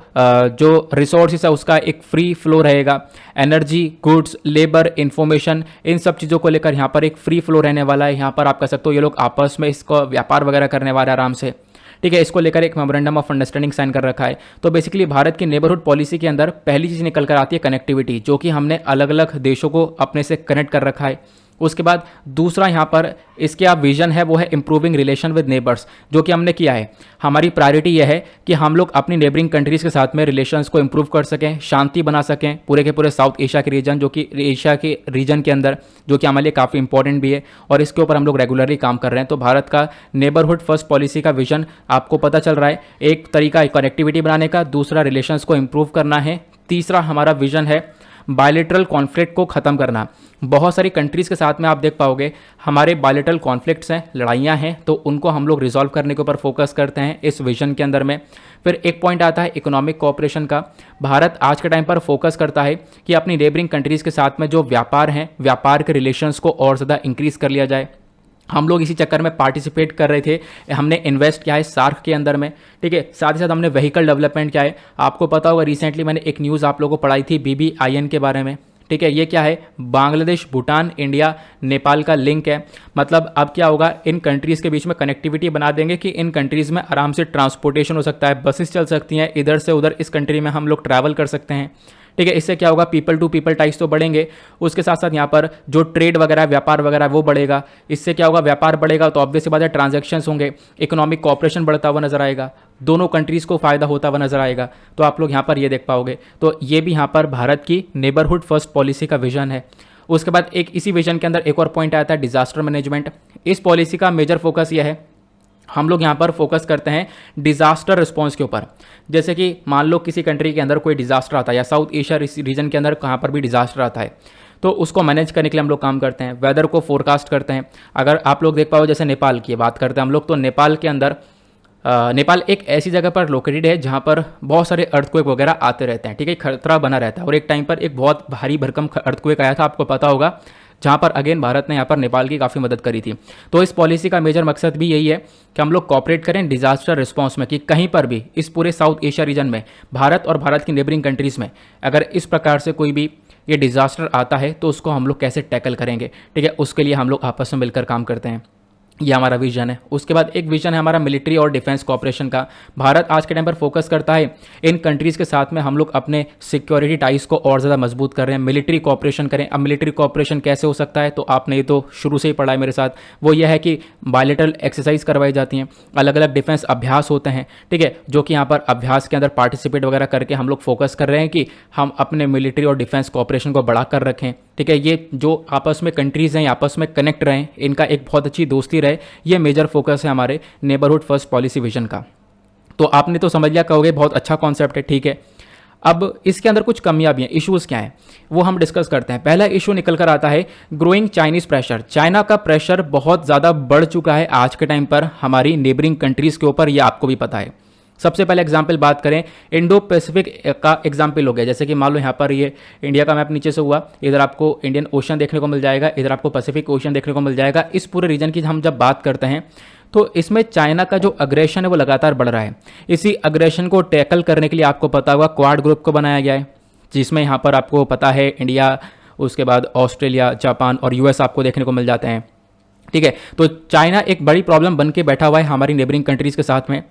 जो रिसोर्सेज है उसका एक फ्री फ्लो रहेगा। एनर्जी, गुड्स, लेबर, इंफॉर्मेशन, इन सब चीज़ों को लेकर यहाँ पर एक फ्री फ्लो रहने वाला है। यहाँ पर आप कह सकते हो ये लोग आपस में इसको व्यापार वगैरह करने वाले आराम से। ठीक है, इसको लेकर एक मेमोरेंडम ऑफ अंडरस्टैंडिंग साइन कर रखा है। तो बेसिकली भारत की नेबरहुड पॉलिसी के अंदर पहली चीज़ निकल कर आती है कनेक्टिविटी, जो कि हमने अलग अलग देशों को अपने से कनेक्ट कर रखा है। उसके बाद दूसरा यहाँ पर इसके आप विजन है वो है इंप्रूविंग रिलेशन विद नेबर्स, जो कि हमने किया है। हमारी प्रायोरिटी यह है कि हम लोग अपनी नेबरिंग कंट्रीज़ के साथ में रिलेशंस को इंप्रूव कर सकें, शांति बना सकें पूरे के पूरे साउथ एशिया के रीजन, जो कि एशिया के रीजन के अंदर, जो कि हमारे लिए काफ़ी इंपॉर्टेंट भी है और इसके ऊपर हम लोग रेगुलरली काम कर रहे हैं। तो भारत का नेबरहुड फर्स्ट पॉलिसी का विजन आपको पता चल रहा है। एक तरीका कनेक्टिविटी बनाने का, दूसरा रिलेशंस को इंप्रूव करना है, तीसरा हमारा विजन है बायलेटरल कॉन्फ्लिक्ट को ख़त्म करना। बहुत सारी कंट्रीज़ के साथ में आप देख पाओगे हमारे बायलेटरल कॉन्फ्लिक्ट्स हैं, लड़ाइयाँ हैं, तो उनको हम लोग रिजॉल्व करने के ऊपर फोकस करते हैं इस विजन के अंदर में। फिर एक पॉइंट आता है इकोनॉमिक कोऑपरेशन का। भारत आज के टाइम पर फोकस करता है कि अपनी नेबरिंग कंट्रीज़ के साथ में जो व्यापार हैं, व्यापार के रिलेशंस को और ज़्यादा इंक्रीज़ कर लिया जाए। हम लोग इसी चक्कर में पार्टिसिपेट कर रहे थे, हमने इन्वेस्ट किया है सार्क के अंदर में। ठीक है, साथ ही साथ हमने व्हीकल डेवलपमेंट किया है। आपको पता होगा रिसेंटली मैंने एक न्यूज़ आप लोगों को पढ़ाई थी BBIN के बारे में। ठीक है, ये क्या है, बांग्लादेश, भूटान, इंडिया, नेपाल का लिंक है। मतलब अब क्या होगा, इन कंट्रीज़ के बीच में कनेक्टिविटी बना देंगे कि इन कंट्रीज़ में आराम से ट्रांसपोर्टेशन हो सकता है, बसेस चल सकती हैं, इधर से उधर इस कंट्री में हम लोग ट्रैवल कर सकते हैं। ठीक है, इससे क्या होगा, पीपल टू पीपल टाइज तो बढ़ेंगे, उसके साथ साथ यहाँ पर जो ट्रेड वगैरह, व्यापार वगैरह वो बढ़ेगा। इससे क्या होगा, व्यापार बढ़ेगा तो ऑब्वियस सी बात है ट्रांजैक्शंस होंगे, इकोनॉमिक कोऑपरेशन बढ़ता हुआ नजर आएगा, दोनों कंट्रीज़ को फायदा होता हुआ नजर आएगा। तो आप लोग यहाँ पर ये देख पाओगे। तो ये भी यहाँ पर भारत की नेबरहुड फर्स्ट पॉलिसी का विजन है। उसके बाद एक इसी विजन के अंदर एक और पॉइंट आता है डिजास्टर मैनेजमेंट। इस पॉलिसी का मेजर फोकस यह है, हम लोग यहाँ पर फोकस करते हैं डिजास्टर रिस्पॉन्स के ऊपर। जैसे कि मान लो किसी कंट्री के अंदर कोई डिजास्टर आता है या साउथ एशिया रीजन के अंदर कहाँ पर भी डिजास्टर आता है, तो उसको मैनेज करने के लिए हम लोग काम करते हैं, वेदर को फोरकास्ट करते हैं। अगर आप लोग देख पाओ, जैसे नेपाल की बात करते हैं हम लोग, तो नेपाल के अंदर नेपाल एक ऐसी जगह पर लोकेटेड है जहाँ पर बहुत सारे अर्थक्वेक वगैरह आते रहते हैं, ठीक है, खतरा बना रहता है। और एक टाइम पर एक बहुत भारी भरकम अर्थक्वेक आया था, आपको पता होगा, जहाँ पर अगेन भारत ने यहाँ पर नेपाल की काफ़ी मदद करी थी। तो इस पॉलिसी का मेजर मकसद भी यही है कि हम लोग कॉपरेट करें डिजास्टर रिस्पांस में, कि कहीं पर भी इस पूरे साउथ एशिया रीजन में, भारत और भारत की नेबरिंग कंट्रीज़ में अगर इस प्रकार से कोई भी ये डिजास्टर आता है तो उसको हम लोग कैसे टैकल करेंगे, ठीक है, उसके लिए हम लोग आपस में मिलकर काम करते हैं। ये हमारा विजन है। उसके बाद एक विजन है हमारा मिलिट्री और डिफेंस कॉपरेशन का। भारत आज के टाइम पर फोकस करता है इन कंट्रीज़ के साथ में हम लोग अपने सिक्योरिटी टाइज को और ज़्यादा मजबूत कर रहे हैं, मिलिट्री कॉपरेशन करें। अब मिलिट्री कॉपरेशन कैसे हो सकता है, तो आपने ये तो शुरू से ही पढ़ा है मेरे साथ, वो यह है कि बायलैटरल एक्सरसाइज करवाई जाती हैं, अलग अलग डिफेंस अभ्यास होते हैं, ठीक है, जो कि यहाँ पर अभ्यास के अंदर पार्टिसिपेट वगैरह करके हम लोग फोकस कर रहे हैं कि हम अपने मिलिट्री और डिफेंस कॉपरेशन को बढ़ा कर रखें, ठीक है। ये जो आपस में कंट्रीज़ हैं आपस में कनेक्ट रहें, इनका एक बहुत अच्छी दोस्ती रहे, ये मेजर फोकस है हमारे नेबरहुड फर्स्ट पॉलिसी विजन का। तो आपने तो समझ लिया, कहोगे बहुत अच्छा कॉन्सेप्ट है, ठीक है। अब इसके अंदर कुछ कमियां भी हैं, इश्यूज़ क्या हैं वो हम डिस्कस करते हैं। पहला इशू निकल कर आता है ग्रोइंग चाइनीज़ प्रेशर। चाइना का प्रेशर बहुत ज़्यादा बढ़ चुका है आज के टाइम पर हमारी नेबरिंग कंट्रीज़ के ऊपर, ये आपको भी पता है। सबसे पहले एग्जाम्पल बात करें, इंडो पैसिफिक का एग्जाम्पल हो गया, जैसे कि मान लो यहाँ पर ये इंडिया का मैप नीचे से हुआ, इधर आपको इंडियन ओशन देखने को मिल जाएगा, इधर आपको पैसिफिक ओशन देखने को मिल जाएगा। इस पूरे रीजन की हम जब बात करते हैं तो इसमें चाइना का जो अग्रेशन है वो लगातार बढ़ रहा है। इसी अग्रेशन को टैकल करने के लिए आपको पता होगा क्वाड ग्रुप को बनाया गया है, जिसमें यहाँ पर आपको पता है इंडिया, उसके बाद ऑस्ट्रेलिया, जापान और यूएस आपको देखने को मिल जाते हैं, ठीक है। तो चाइना एक बड़ी प्रॉब्लम बन के बैठा हुआ है हमारी नेबरिंग कंट्रीज़ के साथ में,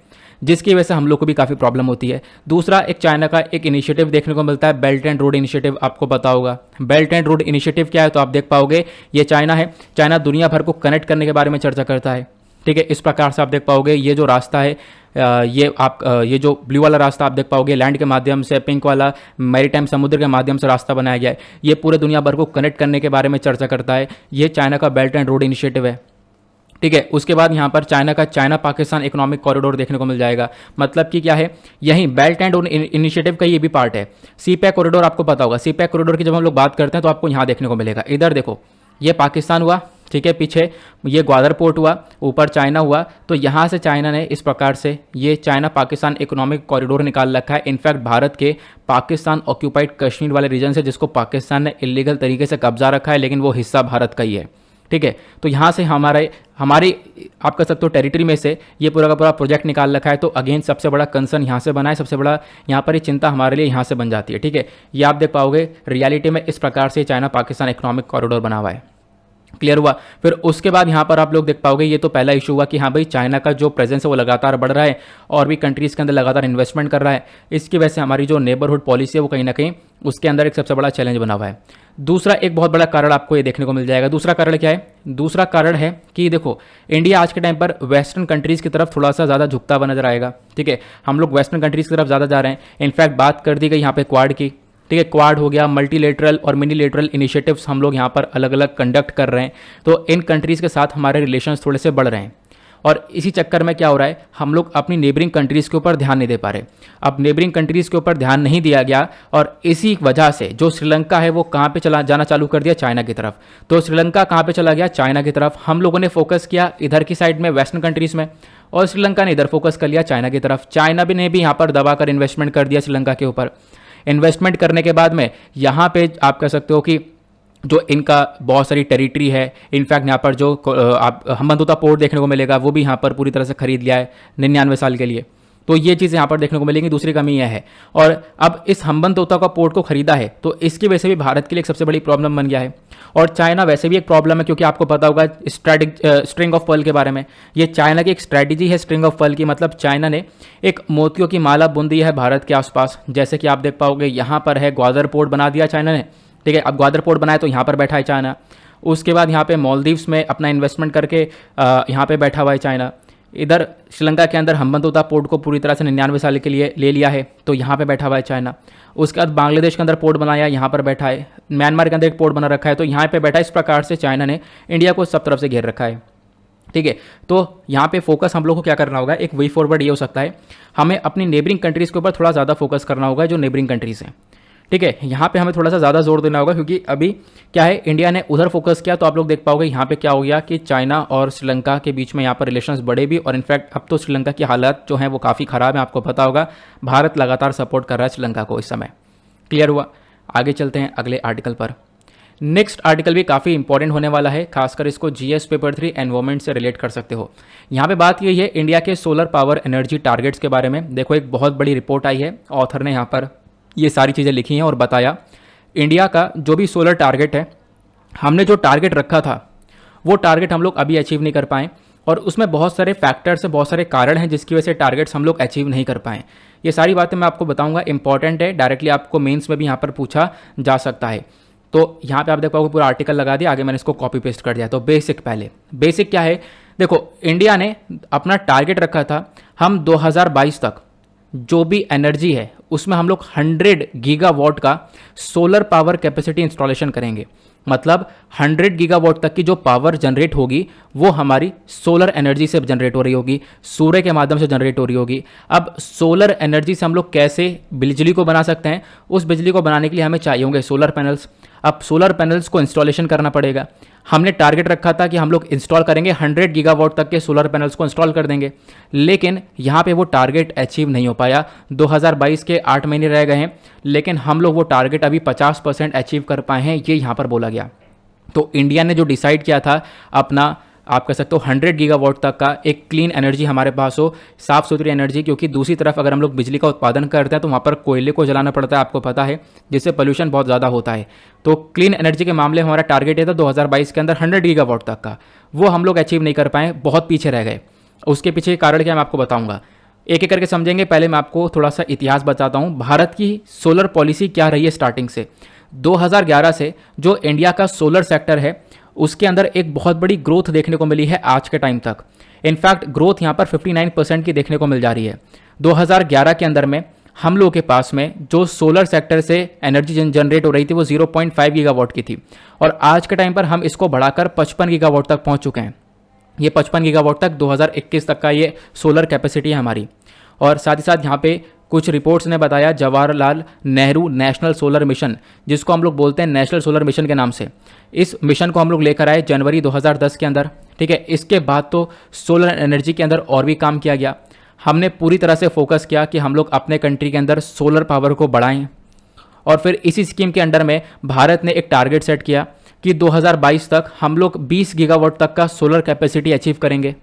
जिसकी वजह से हम लोग को भी काफ़ी प्रॉब्लम होती है। दूसरा, एक चाइना का एक इनिशिएटिव देखने को मिलता है, बेल्ट एंड रोड इनिशिएटिव, आपको पता होगा। बेल्ट एंड रोड इनिशिएटिव क्या है, तो आप देख पाओगे ये चाइना है, चाइना दुनिया भर को कनेक्ट करने के बारे में चर्चा करता है, ठीक है। इस प्रकार से आप देख पाओगे ये जो रास्ता है, ये जो ब्लू वाला रास्ता आप देख पाओगे लैंड के माध्यम से, पिंक वाला मैरीटाइम समुद्र के माध्यम से रास्ता बनाया गया है, ये पूरे दुनिया भर को कनेक्ट करने के बारे में चर्चा करता है। ये चाइना का बेल्ट एंड रोड इनिशिएटिव है, ठीक है। उसके बाद यहाँ पर चाइना पाकिस्तान इकोनॉमिक कॉरिडोर देखने को मिल जाएगा। मतलब कि क्या है, यही बेल्ट एंड रोड इनिशिएटिव का ये भी पार्ट है। सीपैक कॉरिडोर आपको पता होगा, सीपैक कॉरिडोर की जब हम लोग बात करते हैं तो आपको यहाँ देखने को मिलेगा, इधर देखो ये पाकिस्तान हुआ, ठीक है, पीछे ये ग्वादर पोर्ट हुआ, ऊपर चाइना हुआ। तो यहाँ से चाइना ने इस प्रकार से ये चाइना पाकिस्तान इकोनॉमिक कॉरिडोर निकाल रखा है। इनफैक्ट भारत के पाकिस्तान ऑक्यूपाइड कश्मीर वाले रीजन से, जिसको पाकिस्तान ने इलीगल तरीके से कब्जा रखा है, लेकिन वो हिस्सा भारत का ही है, ठीक है। तो यहाँ से हमारी आप कह सकते हो टेरिटरी में से ये पूरा का पूरा प्रोजेक्ट निकाल रखा है। तो अगेन सबसे बड़ा कंसर्न यहाँ से बना है, सबसे बड़ा यहाँ पर ये चिंता हमारे लिए यहाँ से बन जाती है, ठीक है। ये आप देख पाओगे रियलिटी में इस प्रकार से चाइना पाकिस्तान इकोनॉमिक कॉरिडोर बना हुआ है, क्लियर हुआ। फिर उसके बाद यहाँ पर आप लोग देख पाओगे, ये तो पहला इशू हुआ कि हाँ भाई चाइना का जो प्रेजेंस है वो लगातार बढ़ रहा है और भी कंट्रीज़ के अंदर लगातार इन्वेस्टमेंट कर रहा है। इसकी वजह से हमारी जो नेबरहुड पॉलिसी है वो कहीं ना कहीं उसके अंदर एक सबसे बड़ा चैलेंज बना हुआ है। दूसरा एक बहुत बड़ा कारण आपको ये देखने को मिल जाएगा। दूसरा कारण क्या है, दूसरा कारण है कि देखो इंडिया आज के टाइम पर वेस्टर्न कंट्रीज़ की तरफ थोड़ा सा ज़्यादा झुकता हुआ नजर आएगा, ठीक है। हम लोग वेस्टर्न कंट्रीज़ की तरफ ज़्यादा जा रहे हैं। इनफैक्ट बात कर दी गई यहाँ पे क्वाड की, ठीक है, क्वाड हो गया, मल्टीलेटरल और मिनीलेटरल इनिशिएटिव्स हम लोग यहाँ पर अलग अलग कंडक्ट कर रहे हैं। तो इन कंट्रीज़ के साथ हमारे रिलेशंस थोड़े से बढ़ रहे हैं और इसी चक्कर में क्या हो रहा है, हम लोग अपनी नेबरिंग कंट्रीज़ के ऊपर ध्यान नहीं दे पा रहे। अब नेबरिंग कंट्रीज़ के ऊपर ध्यान नहीं दिया गया और इसी वजह से जो श्रीलंका है वो कहाँ पे जाना चालू कर दिया, चाइना की तरफ। तो श्रीलंका कहाँ पे चला गया, चाइना की तरफ। हम लोगों ने फोकस किया इधर की साइड में वेस्टर्न कंट्रीज़ में और श्रीलंका ने इधर फोकस कर लिया चाइना की तरफ। चाइना भी ने भी यहाँ पर दबाकर इन्वेस्टमेंट कर दिया श्रीलंका के ऊपर। इन्वेस्टमेंट करने के बाद में यहाँ पे आप कह सकते हो कि जो इनका बहुत सारी टेरिटरी है, इनफैक्ट यहाँ पर जो आप हम्बनतोता पोर्ट देखने को मिलेगा वो भी यहाँ पर पूरी तरह से खरीद लिया है 99 साल के लिए। तो ये चीज़ यहाँ पर देखने को मिलेंगी। दूसरी कमी यह है, और अब इस हम्बनतोता का पोर्ट को खरीदा है तो इसकी वजह से भी भारत के लिए एक सबसे बड़ी प्रॉब्लम बन गया है। और चाइना वैसे भी एक प्रॉब्लम है, क्योंकि आपको पता होगा स्ट्रिंग ऑफ पर्ल के बारे में। ये चाइना की एक स्ट्रैटेजी है स्ट्रिंग ऑफ पर्ल की, मतलब चाइना ने एक मोतियों की माला बुन दी है भारत के आसपास। जैसे कि आप देख पाओगे यहाँ पर है ग्वादर पोर्ट बना दिया चाइना ने, ठीक है। अब ग्वादर पोर्ट बनाए तो यहाँ पर बैठा है चाइना। उसके बाद यहाँ पे मालदीव्स में अपना इन्वेस्टमेंट करके यहाँ पे बैठा हुआ है चाइना। इधर श्रीलंका के अंदर हम्बनतोता पोर्ट को पूरी तरह से 99 साल के लिए ले लिया है, तो यहाँ पे बैठा हुआ है चाइना। उसके बाद बांग्लादेश के अंदर पोर्ट बनाया, यहाँ पर बैठा है। म्यांमार के अंदर एक पोर्ट बना रखा है, तो यहाँ पे बैठा है। इस प्रकार से चाइना ने इंडिया को सब तरफ से घेर रखा है, ठीक है। तो यहाँ पे फोकस हम लोग को क्या करना होगा, एक वे फॉरवर्ड ये हो सकता है, हमें अपनी नेबरिंग कंट्रीज़ के ऊपर थोड़ा ज़्यादा फोकस करना होगा, जो नेबरिंग कंट्रीज़ हैं, ठीक है, यहाँ पे हमें थोड़ा सा ज़्यादा जोर देना होगा क्योंकि अभी क्या है, इंडिया ने उधर फोकस किया तो आप लोग देख पाओगे यहाँ पे क्या हो गया कि चाइना और श्रीलंका के बीच में यहाँ पर रिलेशंस बढ़े भी, और इनफैक्ट अब तो श्रीलंका की हालत जो है वो काफ़ी ख़राब है, आपको पता होगा। भारत लगातार सपोर्ट कर रहा है श्रीलंका को इस समय। क्लियर हुआ? आगे चलते हैं अगले आर्टिकल पर। नेक्स्ट आर्टिकल भी काफ़ी इंपॉर्टेंट होने वाला है, खासकर इसको जीएस पेपर 3 एनवायरमेंट से रिलेट कर सकते हो। यहाँ पे बात यही है इंडिया के सोलर पावर एनर्जी टारगेट्स के बारे में। देखो एक बहुत बड़ी रिपोर्ट आई है, ऑथर ने यहाँ पर ये सारी चीज़ें लिखी हैं और बताया इंडिया का जो भी सोलर टारगेट है, हमने जो टारगेट रखा था वो टारगेट हम लोग अभी अचीव नहीं कर पाए, और उसमें बहुत सारे फैक्टर्स हैं, बहुत सारे कारण हैं जिसकी वजह से टारगेट्स हम लोग अचीव नहीं कर पाए। ये सारी बातें मैं आपको बताऊंगा, इंपॉर्टेंट है, डायरेक्टली आपको मेंस में भी यहाँ पर पूछा जा सकता है। तो यहाँ पे आप देख पाओगे पूरा आर्टिकल लगा दिया, आगे मैंने इसको कॉपी पेस्ट कर दिया। तो बेसिक, पहले बेसिक क्या है, देखो इंडिया ने अपना टारगेट रखा था, हम 2022 तक जो भी एनर्जी है उसमें हम लोग 100 गीगावाट का सोलर पावर कैपेसिटी इंस्टॉलेशन करेंगे। मतलब 100 गीगावाट तक की जो पावर जनरेट होगी वो हमारी सोलर एनर्जी से जनरेट हो रही होगी, सूर्य के माध्यम से जनरेट हो रही होगी। अब सोलर एनर्जी से हम लोग कैसे बिजली को बना सकते हैं, उस बिजली को बनाने के लिए हमें चाहिए होंगे सोलर पैनल्स। अब सोलर पैनल्स को इंस्टॉलेशन करना पड़ेगा। हमने टारगेट रखा था कि हम लोग इंस्टॉल करेंगे 100 गीगावाट तक के सोलर पैनल्स को इंस्टॉल कर देंगे, लेकिन यहाँ पे वो टारगेट अचीव नहीं हो पाया। 2022 के 8 महीने रह गए हैं, लेकिन हम लोग वो टारगेट अभी 50% अचीव कर पाए हैं, ये यहाँ पर बोला गया। तो इंडिया ने जो डिसाइड किया था अपना, आप कह सकते हो 100 गीगावाट तक का एक क्लीन एनर्जी हमारे पास हो, साफ सुथरी एनर्जी, क्योंकि दूसरी तरफ अगर हम लोग बिजली का उत्पादन करते हैं तो वहाँ पर कोयले को जलाना पड़ता है, आपको पता है, जिससे पोल्यूशन बहुत ज़्यादा होता है। तो क्लीन एनर्जी के मामले में हमारा टारगेट ये था 2022 के अंदर 100 गीगावाट तक का, वो हम लोग अचीव नहीं कर पाए, बहुत पीछे रह गए। उसके पीछे कारण क्या मैं आपको बताऊंगा, एक एक करके समझेंगे। पहले मैं आपको थोड़ा सा इतिहास बताता हूँ, भारत की सोलर पॉलिसी क्या रही है स्टार्टिंग से। 2011 से जो इंडिया का सोलर सेक्टर है उसके अंदर एक बहुत बड़ी ग्रोथ देखने को मिली है आज के टाइम तक। इनफैक्ट ग्रोथ यहाँ पर 59% की देखने को मिल जा रही है। 2011 के अंदर में हम लोगों के पास में जो सोलर सेक्टर से एनर्जी जनरेट हो रही थी वो 0.5 गीगावाट की थी, और आज के टाइम पर हम इसको बढ़ाकर 55 गीगावाट तक पहुँच चुके हैं। ये 55 गीगावाट तक 2021 तक का ये सोलर कैपेसिटी है हमारी। और साथ ही साथ यहाँ पे कुछ रिपोर्ट्स ने बताया Jawaharlal Nehru national solar mission, जिसको हम लोग बोलते हैं नेशनल सोलर मिशन के नाम से, इस मिशन को हम लोग लेकर आए जनवरी 2010 के अंदर। ठीक है, इसके बाद तो सोलर एनर्जी के अंदर और भी काम किया गया। हमने पूरी तरह से फोकस किया कि हम लोग अपने कंट्री के अंदर सोलर पावर को बढ़ाएं, और फिर इसी स्कीम के अंडर में भारत ने एक टारगेट सेट किया कि 2022 तक हम लोग 20 गीगावाट तक का सोलर कैपेसिटी अचीव करेंगे।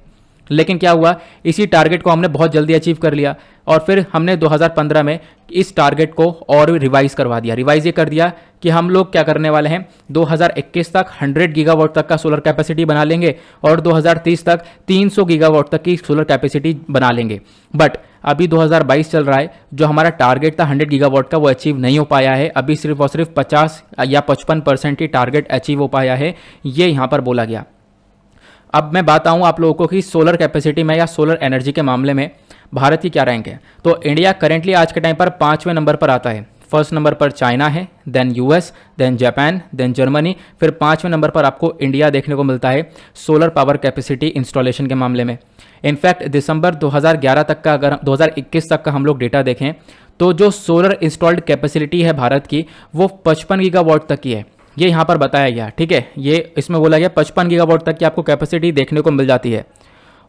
लेकिन क्या हुआ, इसी टारगेट को हमने बहुत जल्दी अचीव कर लिया, और फिर हमने 2015 में इस टारगेट को और रिवाइज करवा दिया। रिवाइज ये कर दिया कि हम लोग क्या करने वाले हैं, 2021 तक 100 गीगावाट तक का सोलर कैपेसिटी बना लेंगे, और 2030 तक 300 गीगावाट तक की सोलर कैपेसिटी बना लेंगे। बट अभी 2022 चल रहा है, जो हमारा टारगेट था 100 गीगावाट का वो अचीव नहीं हो पाया है। अभी सिर्फ और सिर्फ 50 या 55% ही टारगेट अचीव हो पाया है, ये यहाँ पर बोला गया। अब मैं बात आऊँ आप लोगों को कि सोलर कैपेसिटी में या सोलर एनर्जी के मामले में भारत की क्या रैंक है। तो इंडिया करेंटली आज के टाइम पर 5वें नंबर पर आता है। फर्स्ट नंबर पर चाइना है, then US, then Japan, then Germany, फिर 5वें नंबर पर आपको इंडिया देखने को मिलता है सोलर पावर कैपेसिटी इंस्टॉलेशन के मामले में। इनफैक्ट दिसंबर 2011 तक का, अगर 2021 तक का हम लोग डेटा देखें तो जो सोलर इंस्टॉल्ड कैपेसिटी है भारत की वो 55 गीगावाट तक की है, ये यहाँ पर बताया गया। ठीक है, ये इसमें बोला गया 55 गीगावाट तक की आपको कैपेसिटी देखने को मिल जाती है।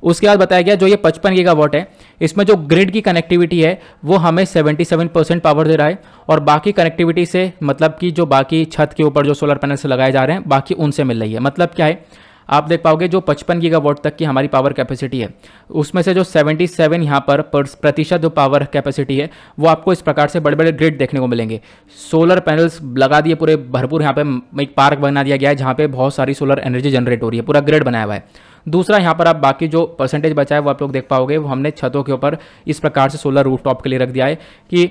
उसके बाद बताया गया जो ये 55 गीगावाट है, इसमें जो ग्रिड की कनेक्टिविटी है वो हमें 77% पावर दे रहा है, और बाकी कनेक्टिविटी से मतलब कि जो बाकी छत के ऊपर जो सोलर पैनल से लगाए जा रहे हैं बाकी उनसे मिल रही है। मतलब क्या है, आप देख पाओगे जो 55 गीगावाट तक की हमारी पावर कैपेसिटी है उसमें से जो 77 यहाँ पर प्रतिशत जो पावर कैपेसिटी है वो आपको इस प्रकार से बड़े बड़े ग्रिड देखने को मिलेंगे। सोलर पैनल्स लगा दिए पूरे भरपूर, यहाँ पे एक पार्क बना दिया गया है जहाँ पे बहुत सारी सोलर एनर्जी जनरेट हो रही है, पूरा ग्रिड बनाया हुआ है। दूसरा यहाँ पर आप बाकी जो परसेंटेज बचा है वो आप लोग देख पाओगे, वो हमने छतों के ऊपर इस प्रकार से सोलर रूफटॉप के लिए रख दिया है कि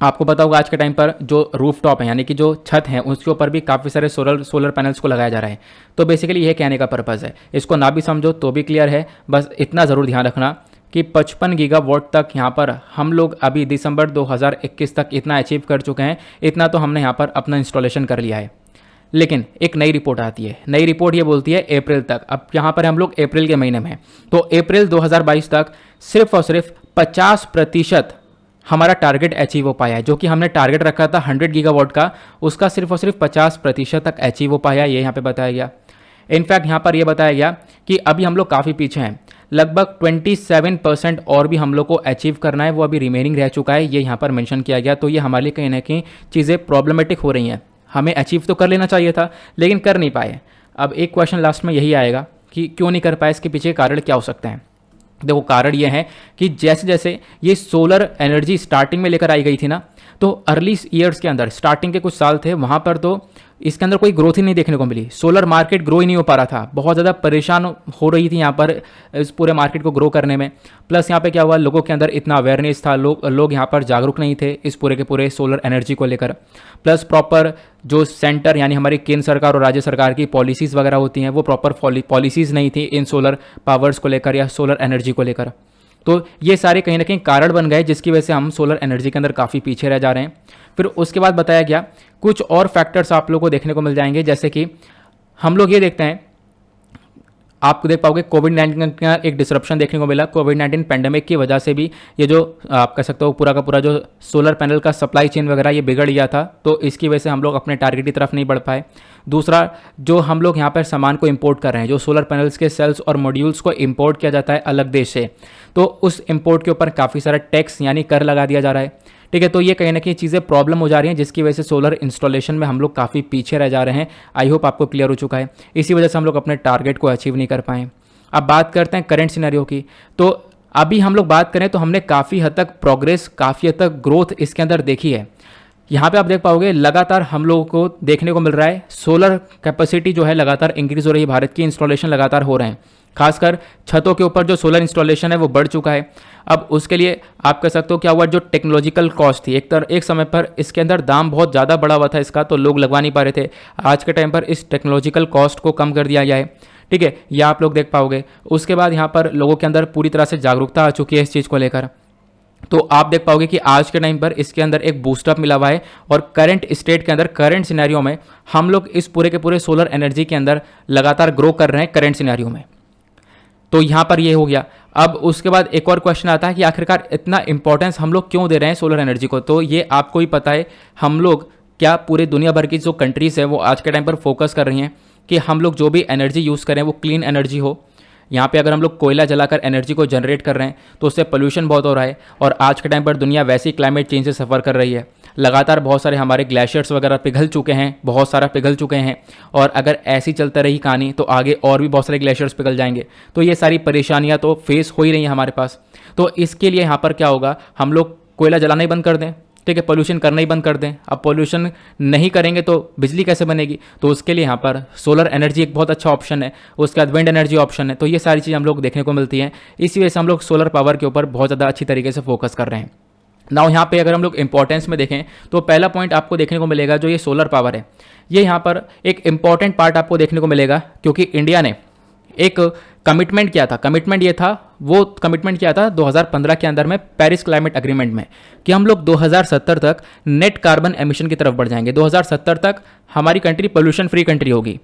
आपको पता होगा आज के टाइम पर जो रूफटॉप है यानी कि जो छत है उसके ऊपर भी काफ़ी सारे सोलर पैनल्स को लगाया जा रहा है। तो बेसिकली ये कहने का पर्पज़ है, इसको ना भी समझो तो भी क्लियर है, बस इतना ज़रूर ध्यान रखना कि 55 गीगावाट तक यहाँ पर हम लोग अभी दिसंबर 2021 तक इतना अचीव कर चुके हैं। इतना तो हमने यहाँ पर अपना इंस्टॉलेशन कर लिया है। लेकिन एक नई रिपोर्ट आती है, नई रिपोर्ट ये बोलती है अप्रैल तक। अब यहाँ पर हम लोग अप्रैल के महीने में हैं, तो अप्रैल 2022 तक सिर्फ और सिर्फ 50% हमारा टारगेट अचीव हो पाया है। जो कि हमने टारगेट रखा था 100 गीगावाट का, उसका सिर्फ और सिर्फ 50% तक अचीव हो पाया, ये यहाँ पे बताया गया। इनफैक्ट यहाँ पर यह बताया गया कि अभी हम लोग काफ़ी पीछे हैं, लगभग 27% और भी हम लोग को अचीव करना है, वो अभी रिमेनिंग रह चुका है, ये यहाँ पर मेंशन किया गया। तो ये हमारे लिए कहीं ना कहीं चीज़ें प्रॉब्लमेटिक हो रही हैं। हमें अचीव तो कर लेना चाहिए था, लेकिन कर नहीं पाए। अब एक क्वेश्चन लास्ट में यही आएगा कि क्यों नहीं कर पाए, इसके पीछे कारण क्या हो सकते हैं। देखो, कारण ये है कि जैसे जैसे ये सोलर एनर्जी स्टार्टिंग में लेकर आई गई थी ना, तो अर्ली ईयर्स के अंदर, स्टार्टिंग के कुछ साल थे वहाँ पर, तो इसके अंदर कोई ग्रोथ ही नहीं देखने को मिली। सोलर मार्केट ग्रो ही नहीं हो पा रहा था, बहुत ज़्यादा परेशान हो रही थी यहाँ पर इस पूरे मार्केट को ग्रो करने में। प्लस यहाँ पे क्या हुआ, लोगों के अंदर इतना अवेयरनेस था, लोग यहाँ पर जागरूक नहीं थे इस पूरे के पूरे सोलर एनर्जी को लेकर। प्लस प्रॉपर जो सेंटर यानी हमारी केंद्र सरकार और राज्य सरकार की पॉलिसीज़ वगैरह होती हैं, वो प्रॉपर पॉलिसीज़ नहीं थी इन सोलर पावर्स को लेकर या सोलर एनर्जी को लेकर। तो ये सारे कहीं ना कहीं कारण बन गए, जिसकी वजह से हम सोलर एनर्जी के अंदर काफ़ी पीछे रह जा रहे हैं। फिर उसके बाद बताया गया कुछ और फैक्टर्स आप लोगों को देखने को मिल जाएंगे, जैसे कि हम लोग ये देखते हैं, आपको देख पाओगे कोविड-19 का एक डिसरप्शन देखने को मिला। कोविड-19 पैंडेमिक की वजह से भी ये जो आप कह सकते हो पूरा का पूरा जो सोलर पैनल का सप्लाई चेन वगैरह ये बिगड़ गया था, तो इसकी वजह से हम लोग अपने टारगेट की तरफ नहीं बढ़ पाए। दूसरा, जो हम लोग यहाँ पर सामान को इंपोर्ट कर रहे हैं, जो सोलर पैनल्स के सेल्स और मॉड्यूल्स को इंपोर्ट किया जाता है अलग देश से, तो उस इंपोर्ट के ऊपर काफ़ी सारा टैक्स यानी कर लगा दिया जा रहा है। ठीक है, तो ये कहीं ना कहीं चीज़ें प्रॉब्लम हो जा रही हैं, जिसकी वजह से सोलर इंस्टॉलेशन में हम लोग काफ़ी पीछे रह जा रहे हैं। आई होप आपको क्लियर हो चुका है। इसी वजह से हम लोग अपने टारगेट को अचीव नहीं कर पाए। अब बात करते हैं करंट सिनेरियो की। तो अभी हम लोग बात करें तो हमने काफ़ी हद तक प्रोग्रेस, काफ़ी हद तक ग्रोथ इसके अंदर देखी है। यहाँ पे आप देख पाओगे लगातार हम लोगों को देखने को मिल रहा है सोलर कैपेसिटी जो है लगातार इंक्रीज हो रही है, भारत की इंस्टॉलेशन लगातार हो रहे हैं। खासकर छतों के ऊपर जो सोलर इंस्टॉलेशन है वो बढ़ चुका है। अब उसके लिए आप कह सकते हो क्या हुआ, जो टेक्नोलॉजिकल कॉस्ट थी, एक समय पर इसके अंदर दाम बहुत ज़्यादा बढ़ा हुआ था इसका, तो लोग लगवा नहीं पा रहे थे। आज के टाइम पर इस टेक्नोलॉजिकल कॉस्ट को कम कर दिया गया है। ठीक है, यह आप लोग देख पाओगे। उसके बाद यहाँ पर लोगों के अंदर पूरी तरह से जागरूकता आ चुकी है इस चीज़ को लेकर। तो आप देख पाओगे कि आज के टाइम पर इसके अंदर एक बूस्टअप मिला हुआ है, और करंट स्टेट के अंदर, करंट सिनेरियो में हम लोग इस पूरे के पूरे सोलर एनर्जी के अंदर लगातार ग्रो कर रहे हैं करंट सिनेरियो में। तो यहाँ पर ये हो गया। अब उसके बाद एक और क्वेश्चन आता है कि आखिरकार इतना इंपॉर्टेंस हम लोग क्यों दे रहे हैं सोलर एनर्जी को। तो ये आपको ही पता है, हम लोग क्या पूरे दुनिया भर की जो कंट्रीज़ है वो आज के टाइम पर फोकस कर रही हैं कि हम लोग जो भी एनर्जी यूज़ करें वो क्लीन एनर्जी हो। यहाँ पे अगर हम लोग कोयला जलाकर एनर्जी को जनरेट कर रहे हैं तो उससे पोल्यूशन बहुत हो रहा है, और आज के टाइम पर दुनिया वैसे ही क्लाइमेट चेंज से सफ़र कर रही है। लगातार बहुत सारे हमारे ग्लेशियर्स वगैरह पिघल चुके हैं, बहुत सारा पिघल चुके हैं, और अगर ऐसी चलता रही कहानी तो आगे और भी बहुत सारे ग्लेशियर्स पिघल जाएंगे। तो ये सारी परेशानियाँ तो फेस हो ही रही हैं हमारे पास। तो इसके लिए यहाँ पर क्या होगा, हम लोग कोयला जलाना ही बंद कर दें, ठीक है, पोल्यूशन करना ही बंद कर दें। अब पोल्यूशन नहीं करेंगे तो बिजली कैसे बनेगी, तो उसके लिए यहाँ पर सोलर एनर्जी एक बहुत अच्छा ऑप्शन है। उसके बाद विंड एनर्जी ऑप्शन है। तो ये सारी चीज़ हम लोग देखने को मिलती हैं, इसी वजह से हम लोग सोलर पावर के ऊपर बहुत ज़्यादा अच्छी तरीके से फोकस कर रहे हैं। नाउ यहाँ पे अगर हम लोग इंपॉर्टेंस में देखें तो पहला पॉइंट आपको देखने को मिलेगा, जो ये सोलर पावर है, ये यहाँ पर एक इंपॉर्टेंट पार्ट आपको देखने को मिलेगा, क्योंकि इंडिया ने एक कमिटमेंट किया था। कमिटमेंट ये था, वो कमिटमेंट किया था 2015 के अंदर में पेरिस क्लाइमेट एग्रीमेंट में, कि हम लोग 2070 तक नेट कार्बन एमिशन की तरफ बढ़ जाएंगे। 2070 तक हमारी कंट्री पोल्यूशन फ्री कंट्री होगी।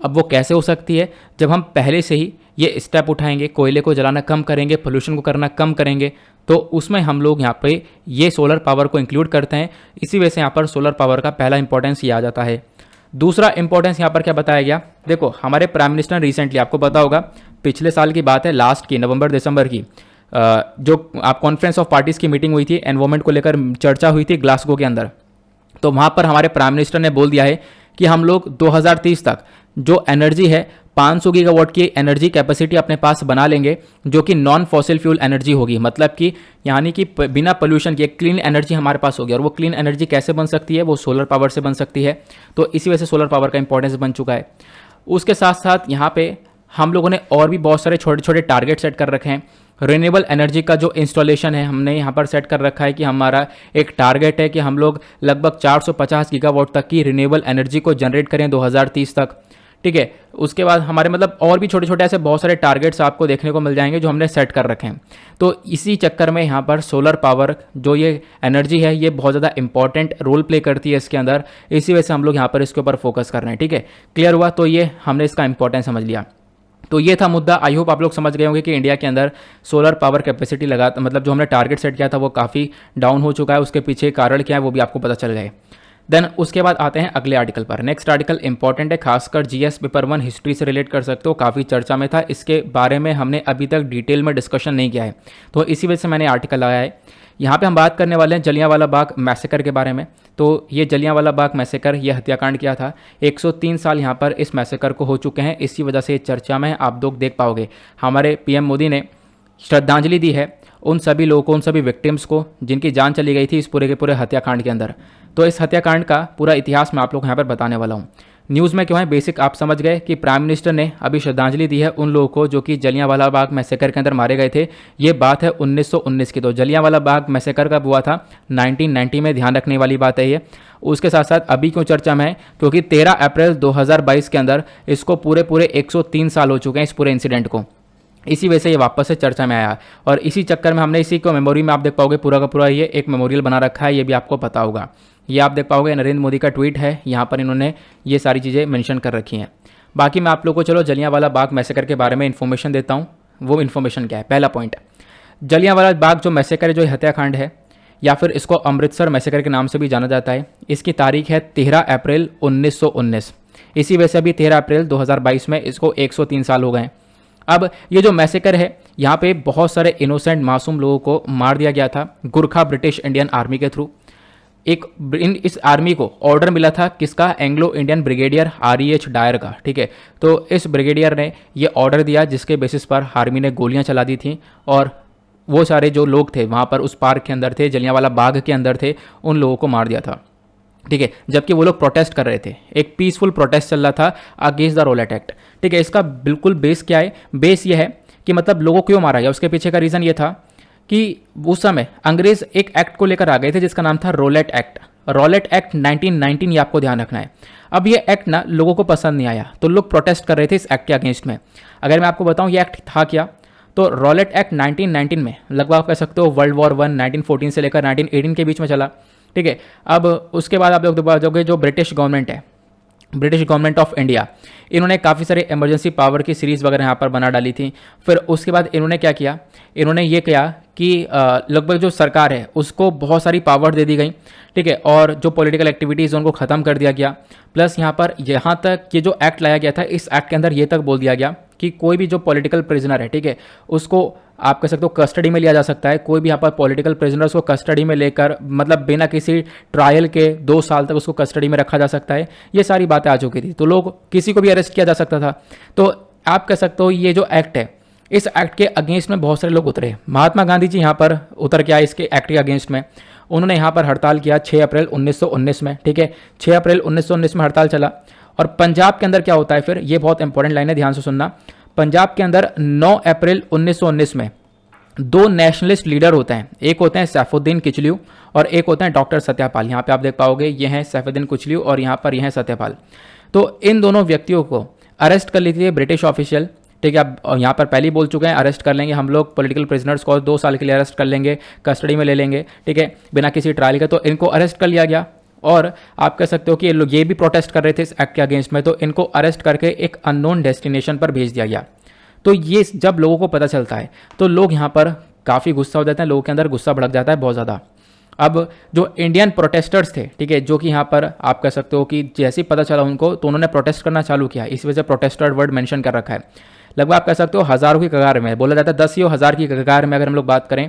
अब वो कैसे हो सकती है, जब हम पहले से ही ये स्टेप उठाएंगे, कोयले को जलाना कम करेंगे, पोल्यूशन को करना कम करेंगे, तो उसमें हम लोग यहाँ पे ये सोलर पावर को इंक्लूड करते हैं। इसी वजह से यहाँ पर सोलर पावर का पहला इंपॉर्टेंस ये आ जाता है। दूसरा इंपॉर्टेंस यहाँ पर क्या बताया गया, देखो हमारे प्राइम मिनिस्टर रिसेंटली, आपको पता होगा पिछले साल की बात है, लास्ट की नवंबर दिसंबर की, जो आप कॉन्फ्रेंस ऑफ पार्टीज़ की मीटिंग हुई थी, एनवायरमेंट को लेकर चर्चा हुई थी ग्लासगो के अंदर। तो वहाँ पर हमारे प्राइम मिनिस्टर ने बोल दिया है कि हम लोग 2030 तक जो एनर्जी है 500 गीगावाट की एनर्जी कैपेसिटी अपने पास बना लेंगे, जो कि नॉन फॉसिल फ्यूल एनर्जी होगी। मतलब कि यानी कि बिना पोल्यूशन की एक क्लीन एनर्जी हमारे पास होगी। और वो क्लीन एनर्जी कैसे बन सकती है, वो सोलर पावर से बन सकती है। तो इसी वजह से सोलर पावर का इंपॉर्टेंस बन चुका है। उसके साथ साथ यहाँ पे हम लोगों ने और भी बहुत सारे छोटे छोटे टारगेट सेट कर रखे हैं। रिन्यूएबल एनर्जी का जो इंस्टॉलेशन है हमने यहाँ पर सेट कर रखा है कि हमारा एक टारगेट है कि हम लोग लगभग 450 गीगावाट तक की रिन्यूएबल एनर्जी को जनरेट करें 2030 तक। ठीक है, उसके बाद हमारे मतलब और भी छोटे छोटे ऐसे बहुत सारे टारगेट्स आपको देखने को मिल जाएंगे जो हमने सेट कर रखे हैं। तो इसी चक्कर में यहाँ पर सोलर पावर जो ये एनर्जी है ये बहुत ज़्यादा इंपॉर्टेंट रोल प्ले करती है इसके अंदर। इसी वजह से हम लोग यहाँ पर इसके ऊपर फोकस कर रहे हैं। ठीक है, क्लियर हुआ। तो ये हमने इसका इंपॉर्टेंस समझ लिया। तो ये था मुद्दा। आई होप आप लोग समझ गए होंगे कि इंडिया के अंदर सोलर पावर कैपेसिटी लगा, मतलब जो हमने टारगेट सेट किया था वो काफ़ी डाउन हो चुका है। उसके पीछे कारण क्या है वो भी आपको पता चल गए। देन उसके बाद आते हैं अगले आर्टिकल पर। नेक्स्ट आर्टिकल इंपॉर्टेंट है, खासकर जीएस पेपर 1 हिस्ट्री से रिलेट कर सकते हो, काफ़ी चर्चा में था। इसके बारे में हमने अभी तक डिटेल में डिस्कशन नहीं किया है, तो इसी वजह से मैंने आर्टिकल लगाया है। यहाँ पे हम बात करने वाले हैं जलियांवाला बाग मैसेकर के बारे में। तो ये जलियांवाला बाग मैसेकर, ये हत्याकांड किया था। 103 साल यहाँ पर इस मैसेकर को हो चुके हैं, इसी वजह से चर्चा में आप लोग देख पाओगे। हमारे पीएम मोदी ने श्रद्धांजलि दी है उन सभी लोगों को, उन सभी विक्टिम्स को जिनकी जान चली गई थी इस पूरे के पूरे हत्याकांड के अंदर। तो इस हत्याकांड का पूरा इतिहास मैं आप लोग यहाँ पर बताने वाला हूँ। न्यूज़ में क्यों है बेसिक आप समझ गए कि प्राइम मिनिस्टर ने अभी श्रद्धांजलि दी है उन लोगों को जो कि जलियांवाला बाग मैसेकर के अंदर मारे गए थे। ये बात है 1919 की। तो जलियांवाला बाग मैसेकर कब हुआ था? 1990 में, ध्यान रखने वाली बात है ये। उसके साथ साथ अभी क्यों चर्चा में है? क्योंकि 13 अप्रैल 2022 के अंदर इसको पूरे 103 साल हो चुके हैं इस पूरे इंसिडेंट को। इसी वजह से ये वापस से चर्चा में आया और इसी चक्कर में हमने इसी को मेमोरी में आप देख पाओगे पूरा का पूरा ये एक मेमोरियल बना रखा है, ये भी आपको पता होगा। ये आप देख पाओगे नरेंद्र मोदी का ट्वीट है, यहाँ पर इन्होंने ये सारी चीज़ें मेंशन कर रखी हैं। बाकी मैं आप लोगों को चलो जलियांवाला बाग मैसेकर के बारे में इन्फॉर्मेशन देता हूँ। वो इन्फॉर्मेशन क्या है? पहला पॉइंट, जलियांवाला बाग जो मैसेकर है, जो हत्याकांड है, या फिर इसको अमृतसर मैसेकर के नाम से भी जाना जाता है, इसकी तारीख है 13 अप्रैल 1919। इसी वजह से अभी 13 अप्रैल 2022 में इसको 103 साल हो गए। अब ये जो मैसेकर है, यहाँ पे बहुत सारे इनोसेंट मासूम लोगों को मार दिया गया था गुरखा ब्रिटिश इंडियन आर्मी के थ्रू। इस आर्मी को ऑर्डर मिला था किसका? Anglo Indian brigadier REH Dyer का, ठीक है। तो इस ब्रिगेडियर ने ये ऑर्डर दिया जिसके बेसिस पर आर्मी ने गोलियां चला दी थी और वो सारे जो लोग थे वहाँ पर उस पार्क के अंदर थे, जलियांवाला बाग के अंदर थे, उन लोगों को मार दिया था, ठीक है। जबकि वो लोग प्रोटेस्ट कर रहे थे, एक पीसफुल प्रोटेस्ट चल रहा था अगेंस्ट द रॉलेट एक्ट, ठीक है। इसका बिल्कुल बेस क्या है? बेस ये है कि मतलब लोगों को क्यों मारा गया, उसके पीछे का रीज़न ये था कि उस समय अंग्रेज एक एक्ट को लेकर आ गए थे जिसका नाम था रॉलेट एक्ट। रॉलेट एक्ट 1919, ये आपको ध्यान रखना है। अब ये एक्ट ना लोगों को पसंद नहीं आया, तो लोग प्रोटेस्ट कर रहे थे इस एक्ट के अगेंस्ट में। अगर मैं आपको बताऊं ये एक्ट था क्या, तो रॉलेट एक्ट 1919 में लगभग आप कह सकते हो वर्ल्ड वॉर 1 1914 से लेकर 1918 के बीच में चला, ठीक है। अब उसके बाद आप लोग देखोगे जो ब्रिटिश गवर्नमेंट है, ब्रिटिश गवर्नमेंट ऑफ इंडिया, इन्होंने काफ़ी सारे इमरजेंसी पावर की सीरीज़ वगैरह यहाँ पर बना डाली थी। फिर उसके बाद इन्होंने क्या किया? इन्होंने ये किया कि लगभग जो सरकार है उसको बहुत सारी पावर दे दी गई, ठीक है, और जो पॉलिटिकल एक्टिविटीज़ उनको ख़त्म कर दिया गया। प्लस यहाँ पर यहाँ तक ये जो एक्ट लाया गया था, इस एक्ट के अंदर ये तक बोल दिया गया कि कोई भी जो पॉलिटिकल प्रिजनर है, ठीक है, उसको आप कह सकते हो कस्टडी में लिया जा सकता है। कोई भी यहाँ पर पॉलिटिकल प्रिजनर्स को कस्टडी में लेकर मतलब बिना किसी ट्रायल के 2 साल तक उसको कस्टडी में रखा जा सकता है। ये सारी बातें आ चुकी थी, तो लोग किसी को भी अरेस्ट किया जा सकता था। तो आप कह सकते हो ये जो एक्ट है, इस एक्ट के अगेंस्ट में बहुत सारे लोग उतरे। महात्मा गांधी जी यहाँ पर उतर के आए इसके एक्ट के अगेंस्ट में। उन्होंने यहाँ पर हड़ताल किया 6 अप्रैल 1919 में, ठीक है। 6 अप्रैल 1919 में हड़ताल चला। और पंजाब के अंदर क्या होता है फिर, ये बहुत इंपॉर्टेंट लाइन है, ध्यान से सुनना। पंजाब के अंदर 9 अप्रैल 1919 में 2 नेशनलिस्ट लीडर होते हैं, एक होते हैं सैफुद्दीन किचलू और एक होते हैं डॉक्टर सत्यपाल। यहाँ पे आप देख पाओगे ये हैं सैफुद्दीन किचलू और यहाँ पर ये हैं सत्यपाल। तो इन दोनों व्यक्तियों को अरेस्ट कर ली थी ब्रिटिश ऑफिशियल, ठीक है। अब यहाँ पर पहले ही बोल चुके हैं अरेस्ट कर लेंगे हम लोग पॉलिटिकल प्रिजनर्स को, 2 साल के लिए अरेस्ट कर लेंगे, कस्टडी में ले लेंगे, ठीक है, बिना किसी ट्रायल के। तो इनको अरेस्ट कर लिया गया और आप कह सकते हो कि ये लोग ये भी प्रोटेस्ट कर रहे थे इस एक्ट के अगेंस्ट में, तो इनको अरेस्ट करके एक अननोन डेस्टिनेशन पर भेज दिया गया। तो ये जब लोगों को पता चलता है तो लोग यहाँ पर काफ़ी गुस्सा हो जाते हैं, लोगों के अंदर गुस्सा भड़क जाता है बहुत ज़्यादा। अब जो इंडियन प्रोटेस्टर्स थे, ठीक है, जो कि यहाँ पर आप कह सकते हो कि जैसे ही पता चला उनको तो उन्होंने प्रोटेस्ट करना चालू किया। इस वजह से प्रोटेस्टर वर्ड मेंशन कर रखा है। लगभग आप कह सकते हो हज़ारों की कगार में, बोला जाता है 10 या 1000 की कगार में अगर हम लोग बात करें,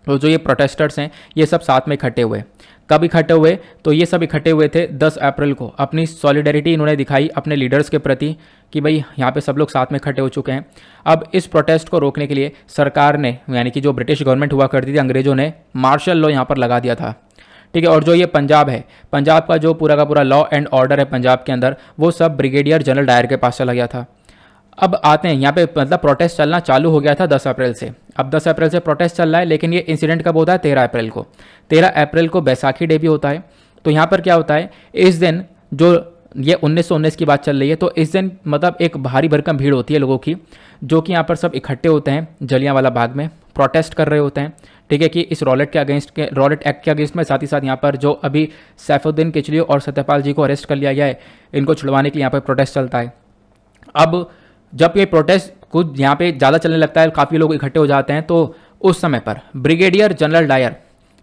तो जो ये प्रोटेस्टर्स हैं ये सब साथ में इकट्ठे हुए। कब इकट्ठे हुए? तो ये सब इकट्ठे हुए थे 10 अप्रैल को। अपनी सॉलिडेरिटी इन्होंने दिखाई अपने लीडर्स के प्रति कि भाई यहाँ पे सब लोग साथ में इकट्ठे हो चुके हैं। अब इस प्रोटेस्ट को रोकने के लिए सरकार ने, यानी कि जो ब्रिटिश गवर्नमेंट हुआ करती थी, अंग्रेजों ने मार्शल लॉ यहाँ पर लगा दिया था, ठीक है। और जो ये पंजाब है, पंजाब का जो पूरा का पूरा लॉ एंड ऑर्डर है पंजाब के अंदर, वो सब ब्रिगेडियर जनरल डायर के पास चला गया था। अब आते हैं यहाँ पे, मतलब प्रोटेस्ट चलना चालू हो गया था 10 अप्रैल से। अब 10 अप्रैल से प्रोटेस्ट चल रहा है, लेकिन ये इंसिडेंट कब होता है? 13 अप्रैल को। 13 अप्रैल को बैसाखी डे भी होता है। तो यहाँ पर क्या होता है, इस दिन जो ये 1919 की बात चल रही है, तो इस दिन मतलब एक भारी भरकम भीड़ होती है लोगों की, जो कि यहाँ पर सब इकट्ठे होते हैं जलियांवाला बाग में, प्रोटेस्ट कर रहे होते हैं, ठीक है, कि इस रॉलेट एक्ट के अगेंस्ट में। साथ ही साथ यहाँ पर जो अभी सैफुद्दीन किचलू और सत्यपाल जी को अरेस्ट कर लिया गया है, इनको छुड़वाने के लिए यहाँ पर प्रोटेस्ट चलता है। अब जब ये प्रोटेस्ट कुछ यहाँ पे ज़्यादा चलने लगता है, काफ़ी लोग इकट्ठे हो जाते हैं, तो उस समय पर ब्रिगेडियर जनरल डायर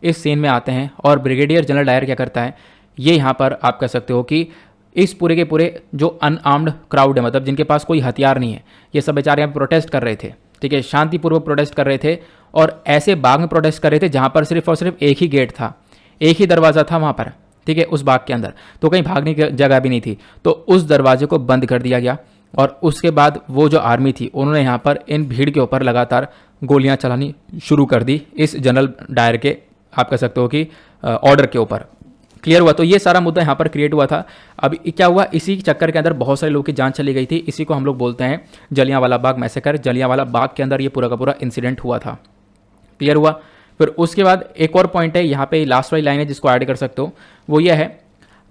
इस सीन में आते हैं। और ब्रिगेडियर जनरल डायर क्या करता है, ये यहाँ पर आप कह सकते हो कि इस पूरे के पूरे जो अनआर्म्ड क्राउड है, मतलब जिनके पास कोई हथियार नहीं है, ये सब बेचारे यहाँ प्रोटेस्ट कर रहे थे, ठीक है, शांतिपूर्वक प्रोटेस्ट कर रहे थे। और ऐसे बाग में प्रोटेस्ट कर रहे थे जहाँ पर सिर्फ और सिर्फ एक ही गेट था, एक ही दरवाज़ा था वहाँ पर, ठीक है, उस बाग के अंदर, तो कहीं भागने की जगह भी नहीं थी। तो उस दरवाजे को बंद कर दिया गया और उसके बाद वो जो आर्मी थी उन्होंने यहाँ पर इन भीड़ के ऊपर लगातार गोलियां चलानी शुरू कर दी, इस जनरल डायर के आप कह सकते हो कि ऑर्डर के ऊपर। क्लियर हुआ? तो ये सारा मुद्दा यहाँ पर क्रिएट हुआ था। अब क्या हुआ, इसी चक्कर के अंदर बहुत सारे लोगों की जान चली गई थी। इसी को हम लोग बोलते हैं जलियांवाला बाग मैसेकर। जलियांवाला बाग के अंदर ये पूरा का पूरा इंसिडेंट हुआ था। क्लियर हुआ? फिर उसके बाद एक और पॉइंट है यहाँ पे, लास्ट वाली लाइन है जिसको ऐड कर सकते हो, वो ये है,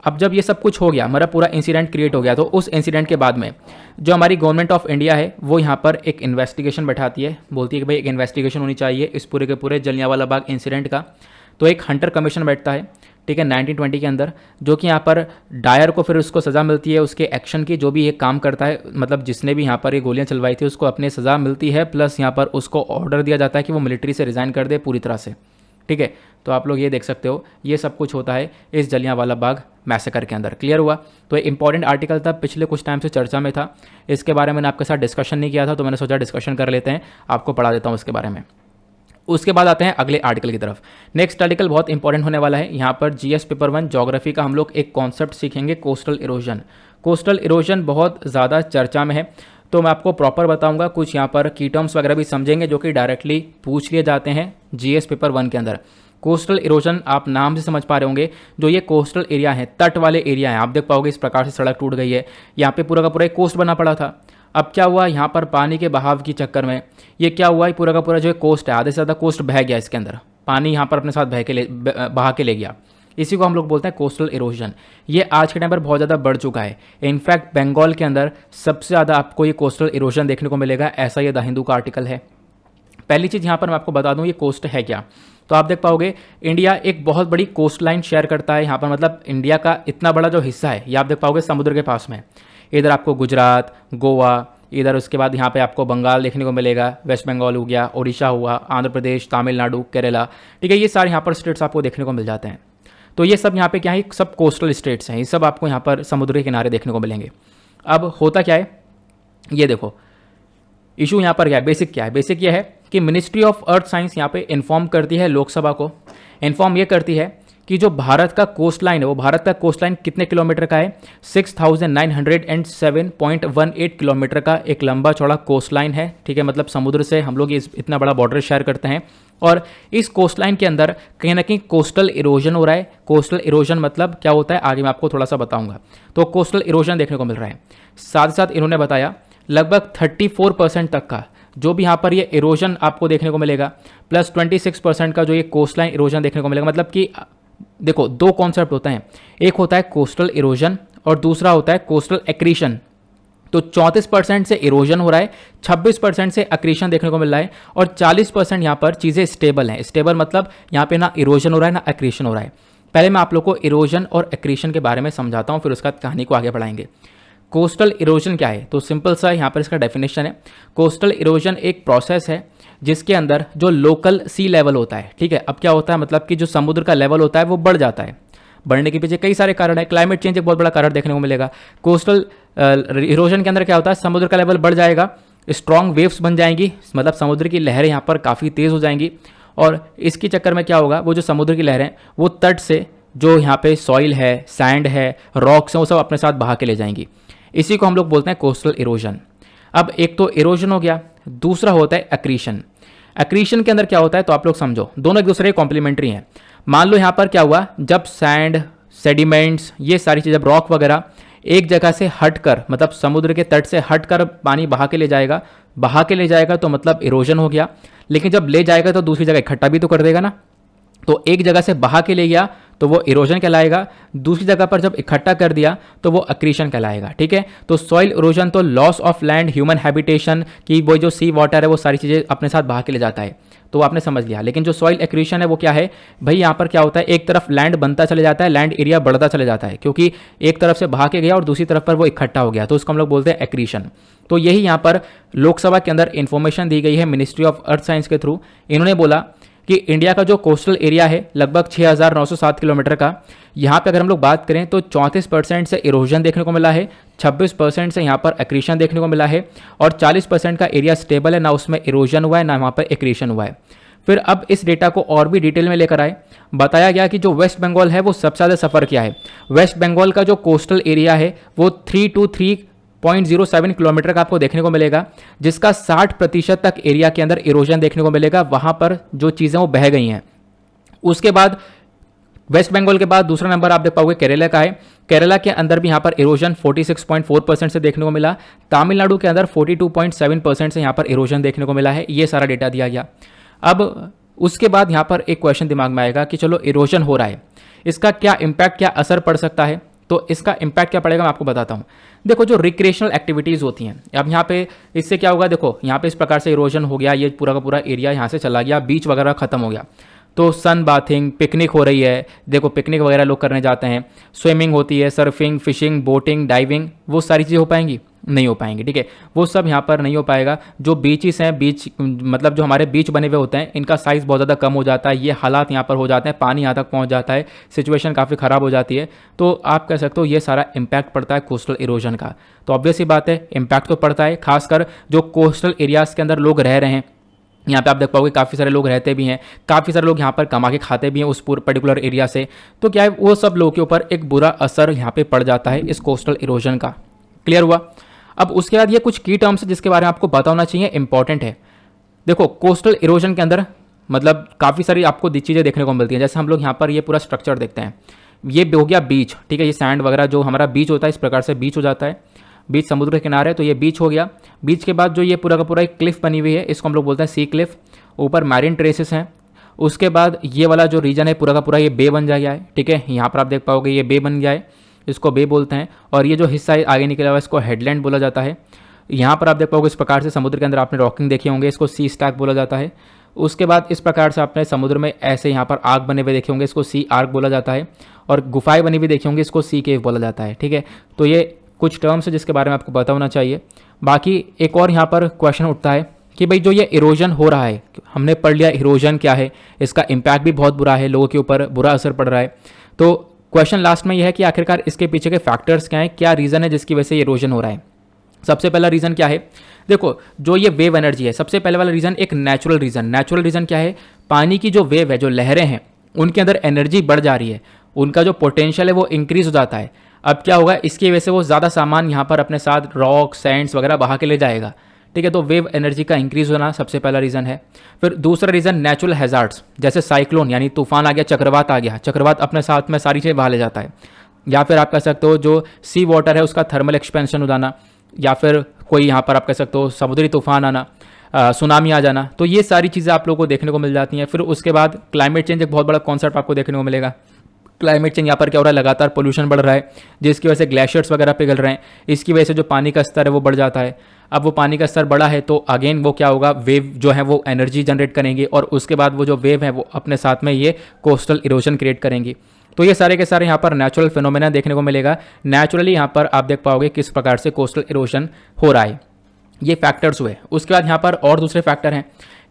अब जब ये सब कुछ हो गया, हमारा पूरा इंसिडेंट क्रिएट हो गया, तो उस इंसिडेंट के बाद में जो हमारी गवर्नमेंट ऑफ इंडिया है वो यहाँ पर एक इन्वेस्टिगेशन बैठाती है, बोलती है कि भाई एक इन्वेस्टिगेशन होनी चाहिए इस पूरे के पूरे जलियांवाला बाग इंसिडेंट का। तो एक हंटर कमीशन बैठता है, ठीक है, 1920 के अंदर, जो कि यहाँ पर डायर को फिर उसको सज़ा मिलती है उसके एक्शन की, जो भी ये काम करता है, मतलब जिसने भी यहाँ पर ये गोलियाँ चलवाई थी उसको अपनी सज़ा मिलती है, प्लस यहाँ पर उसको ऑर्डर दिया जाता है कि वो मिलिट्री से रिज़ाइन कर दे पूरी तरह से, ठीक है। तो आप लोग ये देख सकते हो, ये सब कुछ होता है इस जलियांवाला बाग मैसेकर के अंदर। क्लियर हुआ? तो ये इंपॉर्टेंट आर्टिकल था, पिछले कुछ टाइम से चर्चा में था, इसके बारे में मैंने आपके साथ डिस्कशन नहीं किया था, तो मैंने सोचा डिस्कशन कर लेते हैं, आपको पढ़ा देता हूँ इसके बारे में। उसके बाद आते हैं अगले आर्टिकल की तरफ। नेक्स्ट आर्टिकल बहुत इंपॉर्टेंट होने वाला है। यहाँ पर जीएस पेपर 1 ज्योग्राफी का हम लोग एक कॉन्सेप्ट सीखेंगे, कोस्टल इरोजन। कोस्टल इरोजन बहुत ज़्यादा चर्चा में है, तो मैं आपको प्रॉपर बताऊंगा, कुछ यहाँ पर की टर्म्स वगैरह भी समझेंगे जो कि डायरेक्टली पूछ लिए जाते हैं जीएस पेपर 1 के अंदर। कोस्टल इरोजन आप नाम से समझ पा रहे होंगे, जो ये कोस्टल एरिया है, तट वाले एरिया हैं, आप देख पाओगे इस प्रकार से सड़क टूट गई है, यहाँ पे पूरा का पूरा एक कोस्ट बना पड़ा था। अब क्या हुआ, यहाँ पर पानी के बहाव के चक्कर में ये क्या हुआ, पूरा का पूरा जो कोस्ट है, आधे से ज़्यादा कोस्ट बह गया, इसके अंदर पानी यहाँ पर अपने साथ बहा के ले गया। इसी को हम लोग बोलते हैं कोस्टल इरोजन। ये आज के टाइम पर बहुत ज़्यादा बढ़ चुका है। इनफैक्ट बंगाल के अंदर सबसे ज़्यादा आपको ये कोस्टल इरोजन देखने को मिलेगा, ऐसा ये द हिंदू का आर्टिकल है। पहली चीज़ यहाँ पर मैं आपको बता दूँ, ये कोस्ट है क्या, तो आप देख पाओगे इंडिया एक बहुत बड़ी कोस्ट लाइन शेयर करता है यहाँ पर, मतलब इंडिया का इतना बड़ा जो हिस्सा है ये आप देख पाओगे समुद्र के पास में। इधर आपको गुजरात, गोवा, इधर उसके बाद यहाँ पे आपको बंगाल देखने को मिलेगा, वेस्ट बंगाल हो गया, ओडिशा हुआ, आंध्र प्रदेश, तमिलनाडु, केरला, ठीक है, ये सारे यहाँ पर स्टेट्स आपको देखने को मिल जाते हैं। तो ये सब यहाँ पे क्या है, सब कोस्टल स्टेट्स हैं, ये सब आपको यहाँ पर समुद्र के किनारे देखने को मिलेंगे। अब होता क्या है, ये देखो इशू यहाँ पर क्या है, बेसिक क्या है, बेसिक ये है कि मिनिस्ट्री ऑफ अर्थ साइंस यहाँ पे इन्फॉर्म करती है लोकसभा को, इन्फॉर्म ये करती है कि जो भारत का कोस्ट लाइन है, वो भारत का कोस्ट लाइन कितने किलोमीटर का है, 6907.18 किलोमीटर का एक लंबा चौड़ा कोस्ट लाइन है, ठीक है, मतलब समुद्र से हम लोग इतना बड़ा बॉर्डर शेयर करते हैं। और इस कोस्ट लाइन के अंदर कहीं ना कहीं कोस्टल इरोजन हो रहा है। कोस्टल इरोजन मतलब क्या होता है, आगे मैं आपको थोड़ा सा बताऊंगा। तो कोस्टल इरोजन देखने को मिल रहा है, साथ ही साथ इन्होंने बताया लगभग 34% तक का जो भी यहाँ पर ये इरोजन आपको देखने को मिलेगा, प्लस 26% का जो ये कोस्ट लाइन इरोजन देखने को मिलेगा। मतलब कि देखो दो कॉन्सेप्ट होते हैं, एक होता है कोस्टल इरोजन और दूसरा होता है कोस्टल एक्रीशन। तो 34% से इरोजन हो रहा है, 26% से एक्रीशन देखने को मिल रहा है और 40% यहाँ पर चीज़ें स्टेबल हैं। स्टेबल मतलब यहाँ पे ना इरोजन हो रहा है ना एक्रीशन हो रहा है। पहले मैं आप लोग को इरोजन और एक्रीशन के बारे में समझाता हूँ, फिर उसका कहानी को आगे बढ़ाएंगे। कोस्टल इरोजन क्या है, तो सिंपल सा यहाँ पर इसका डेफिनेशन है। कोस्टल इरोजन एक प्रोसेस है जिसके अंदर जो लोकल सी लेवल होता है, ठीक है, अब क्या होता है, मतलब कि जो समुद्र का लेवल होता है वो बढ़ जाता है। बढ़ने के पीछे कई सारे कारण है, क्लाइमेट चेंज एक बहुत बड़ा कारण देखने को मिलेगा। कोस्टल इरोजन के अंदर क्या होता है, समुद्र का लेवल बढ़ जाएगा, स्ट्रॉन्ग वेव्स बन जाएंगी, मतलब समुद्र की लहरें यहाँ पर काफ़ी तेज़ हो जाएंगी और इसके चक्कर में क्या होगा, वो जो समुद्र की लहरें वो तट से जो यहाँ पे सॉइल है, सैंड है, रॉक्स हैं, वो सब अपने साथ बहा के ले जाएंगी। इसी को हम लोग बोलते हैं कोस्टल इरोजन। अब एक तो इरोजन हो गया, दूसरा होता है एक्रीशन। एक्रीशन के अंदर क्या होता है, तो आप लोग समझो दोनों एक दूसरे के कॉम्प्लीमेंट्री हैं। मान लो यहाँ पर क्या हुआ, जब सैंड, सेडिमेंट्स, ये सारी चीज़ें, जब रॉक वगैरह एक जगह से हटकर, मतलब समुद्र के तट से हटकर पानी बहा के ले जाएगा, बहा के ले जाएगा तो मतलब इरोजन हो गया। लेकिन जब ले जाएगा तो दूसरी जगह इकट्ठा भी तो कर देगा ना, तो एक जगह से बहा के ले गया तो वो इरोजन कहलाएगा, दूसरी जगह पर जब इकट्ठा कर दिया तो वो अक्रीशन कहलाएगा। ठीक है, तो सॉइल इरोजन तो loss of land, human habitation की वो जो सी वाटर है वो सारी चीज़ें अपने साथ बहा के ले जाता है, तो आपने समझ लिया। लेकिन जो सॉइल एक्रीशन है वो क्या है भाई, यहाँ पर क्या होता है, एक तरफ लैंड बनता चले जाता है, लैंड एरिया बढ़ता चले जाता है, क्योंकि एक तरफ से बहा के गया और दूसरी तरफ पर वो इकट्ठा हो गया, तो उसको हम लोग बोलते हैं एक्रीशन। तो यही यहाँ पर लोकसभा के अंदर इंफॉर्मेशन दी गई है मिनिस्ट्री ऑफ अर्थ साइंस के थ्रू। इन्होंने बोला कि इंडिया का जो कोस्टल एरिया है लगभग 6,907 किलोमीटर का, यहाँ पे अगर हम लोग बात करें तो 34% से इरोजन देखने को मिला है, 26% से यहाँ पर एक्रीशन देखने को मिला है, और 40% का एरिया स्टेबल है, ना उसमें इरोजन हुआ है ना वहाँ पर एक्रीशन हुआ है। फिर अब इस डेटा को और भी डिटेल में लेकर आए, बताया गया कि जो वेस्ट बंगाल है वो सबसे ज़्यादा सफ़र किया है। वेस्ट बंगाल का जो कोस्टल एरिया है वो 323.07 किलोमीटर का आपको देखने को मिलेगा, जिसका 60% तक एरिया के अंदर इरोजन देखने को मिलेगा, वहाँ पर जो चीज़ें वो बह गई हैं। उसके बाद वेस्ट बंगाल के बाद दूसरा नंबर आप देख पाओगे केरला का है। केरला के अंदर भी यहाँ पर इरोजन 46.4% से देखने को मिला। तमिलनाडु के अंदर 42.7% से यहाँ पर इरोजन देखने को मिला है। ये सारा डेटा दिया गया। अब उसके बाद यहाँ पर एक क्वेश्चन दिमाग में आएगा कि चलो इरोजन हो रहा है, इसका क्या इम्पैक्ट, क्या असर पड़ सकता है। तो इसका इम्पैक्ट क्या पड़ेगा मैं आपको बताता हूँ। देखो जो रिक्रिएशनल एक्टिविटीज़ होती हैं, अब यहाँ पे इससे क्या होगा, देखो यहाँ पे इस प्रकार से इरोजन हो गया, ये पूरा का पूरा एरिया यहाँ से चला गया, बीच वगैरह खत्म हो गया, तो सन बाथिंग, पिकनिक हो रही है, देखो पिकनिक वगैरह लोग करने जाते हैं, स्विमिंग होती है, सर्फिंग, फिशिंग, बोटिंग, डाइविंग, वो सारी चीज़ें हो पाएंगी, नहीं हो पाएंगी। ठीक है, वो सब यहाँ पर नहीं हो पाएगा। जो बीचेस हैं, बीच मतलब जो हमारे बीच बने हुए होते हैं, इनका साइज़ बहुत ज़्यादा कम हो जाता है, ये हालात यहाँ पर हो जाते हैं, पानी यहाँ तक पहुँच जाता है, सिचुएशन काफ़ी ख़राब हो जाती है। तो आप कह सकते हो ये सारा इम्पैक्ट पड़ता है कोस्टल इरोजन का। तो ऑब्वियस ही बात है इम्पैक्ट तो पड़ता है, खासकर जो कोस्टल एरियाज़ के अंदर लोग रह रहे हैं। यहाँ पे आप देख पाओगे काफ़ी सारे लोग रहते भी हैं, काफ़ी सारे लोग यहाँ पर कमा के खाते भी हैं उस पर्टिकुलर एरिया से। तो क्या है, वो सब लोगों के ऊपर एक बुरा असर यहाँ पे पड़ जाता है इस कोस्टल इरोजन का। क्लियर हुआ। अब उसके बाद ये कुछ की टर्म्स जिसके बारे में आपको पता होना चाहिए, इंपॉर्टेंट है। देखो कोस्टल इरोजन के अंदर मतलब काफ़ी सारी आपको चीज़ें देखने को मिलती हैं। जैसे हम लोग यहाँ पर ये पूरा स्ट्रक्चर देखते हैं, ये हो गया बीच। ठीक है, ये सैंड वगैरह जो हमारा बीच होता है, इस प्रकार से बीच हो जाता है, बीच समुद्र के किनारे, तो ये बीच हो गया। बीच के बाद जो ये पूरा का पूरा एक क्लिफ बनी हुई है, इसको हम लोग बोलते हैं सी क्लिफ। ऊपर मैरिन ट्रेसेस हैं। उसके बाद ये वाला जो रीजन है पूरा का पूरा ये बे बन गया है। ठीक है, यहाँ पर आप देख पाओगे ये बे बन गया है, इसको बे बोलते हैं। और ये जो हिस्सा आगे निकला हुआ है इसको हेडलैंड बोला जाता है। यहाँ पर आप देख पाओगे इस प्रकार से समुद्र के अंदर आपने रॉकिंग देखी होंगे, इसको सी स्टैक बोला जाता है। उसके बाद इस प्रकार से आपने समुद्र में ऐसे यहाँ पर आर्क बने हुए देखे होंगे, इसको सी आर्क बोला जाता है। और गुफाएं बनी हुई देखी होंगी, इसको सी केव बोला जाता है। ठीक है, तो ये कुछ टर्म्स है जिसके बारे में आपको पता होना चाहिए। बाकी एक और यहाँ पर क्वेश्चन उठता है कि भाई जो ये इरोजन हो रहा है, हमने पढ़ लिया इरोजन क्या है, इसका इम्पैक्ट भी बहुत बुरा है, लोगों के ऊपर बुरा असर पड़ रहा है। तो क्वेश्चन लास्ट में यह है कि आखिरकार इसके पीछे के फैक्टर्स क्या हैं, क्या रीज़न है जिसकी वजह से इरोजन हो रहा है। सबसे पहला रीज़न क्या है, देखो जो ये वेव एनर्जी है, सबसे पहले वाला रीज़न एक नेचुरल रीज़न। नेचुरल रीज़न क्या है, पानी की जो वेव है, जो लहरें हैं, उनके अंदर एनर्जी बढ़ जा रही है, उनका जो पोटेंशियल है वो इंक्रीज हो जाता है। अब क्या होगा, इसकी वजह से वो ज़्यादा सामान यहाँ पर अपने साथ रॉक, सैंड्स वगैरह बहा के ले जाएगा। ठीक है, तो वेव एनर्जी का इंक्रीज होना सबसे पहला रीज़न है। फिर दूसरा रीज़न नेचुरल हैजार्ड्स, जैसे साइक्लोन यानी तूफान आ गया, चक्रवात आ गया, चक्रवात अपने साथ में सारी चीज़ें बहा ले जाता है। या फिर आप कह सकते हो जो सी वाटर है उसका थर्मल एक्सपेंशन हो जाना, या फिर कोई यहाँ पर आप कह सकते हो समुद्री तूफान आना, सुनामी आ जाना। तो ये सारी चीज़ें आप लोगों को देखने को मिल जाती हैं। फिर उसके बाद क्लाइमेट चेंज एक बहुत बड़ा कॉन्सेप्ट आपको देखने को मिलेगा। क्लाइमेट चेंज यहाँ पर क्या हो रहा है, लगातार पोल्यूशन बढ़ रहा है, जिसकी वजह से ग्लेशियर्स वगैरह पिघल रहे हैं। इसकी वजह से जो पानी का स्तर है वो बढ़ जाता है। अब वो पानी का स्तर बढ़ा है तो अगेन वो क्या होगा, वेव जो है वो एनर्जी जनरेट करेंगी, और उसके बाद वो जो वेव है वो अपने साथ में ये कोस्टल इरोजन क्रिएट करेंगी। तो ये सारे के सारे यहाँ पर नेचुरल फिनोमेना देखने को मिलेगा। नेचुरली यहाँ पर आप देख पाओगे किस प्रकार से कोस्टल इरोजन हो रहा है। ये फैक्टर्स हुए। उसके बाद यहाँ पर और दूसरे फैक्टर हैं।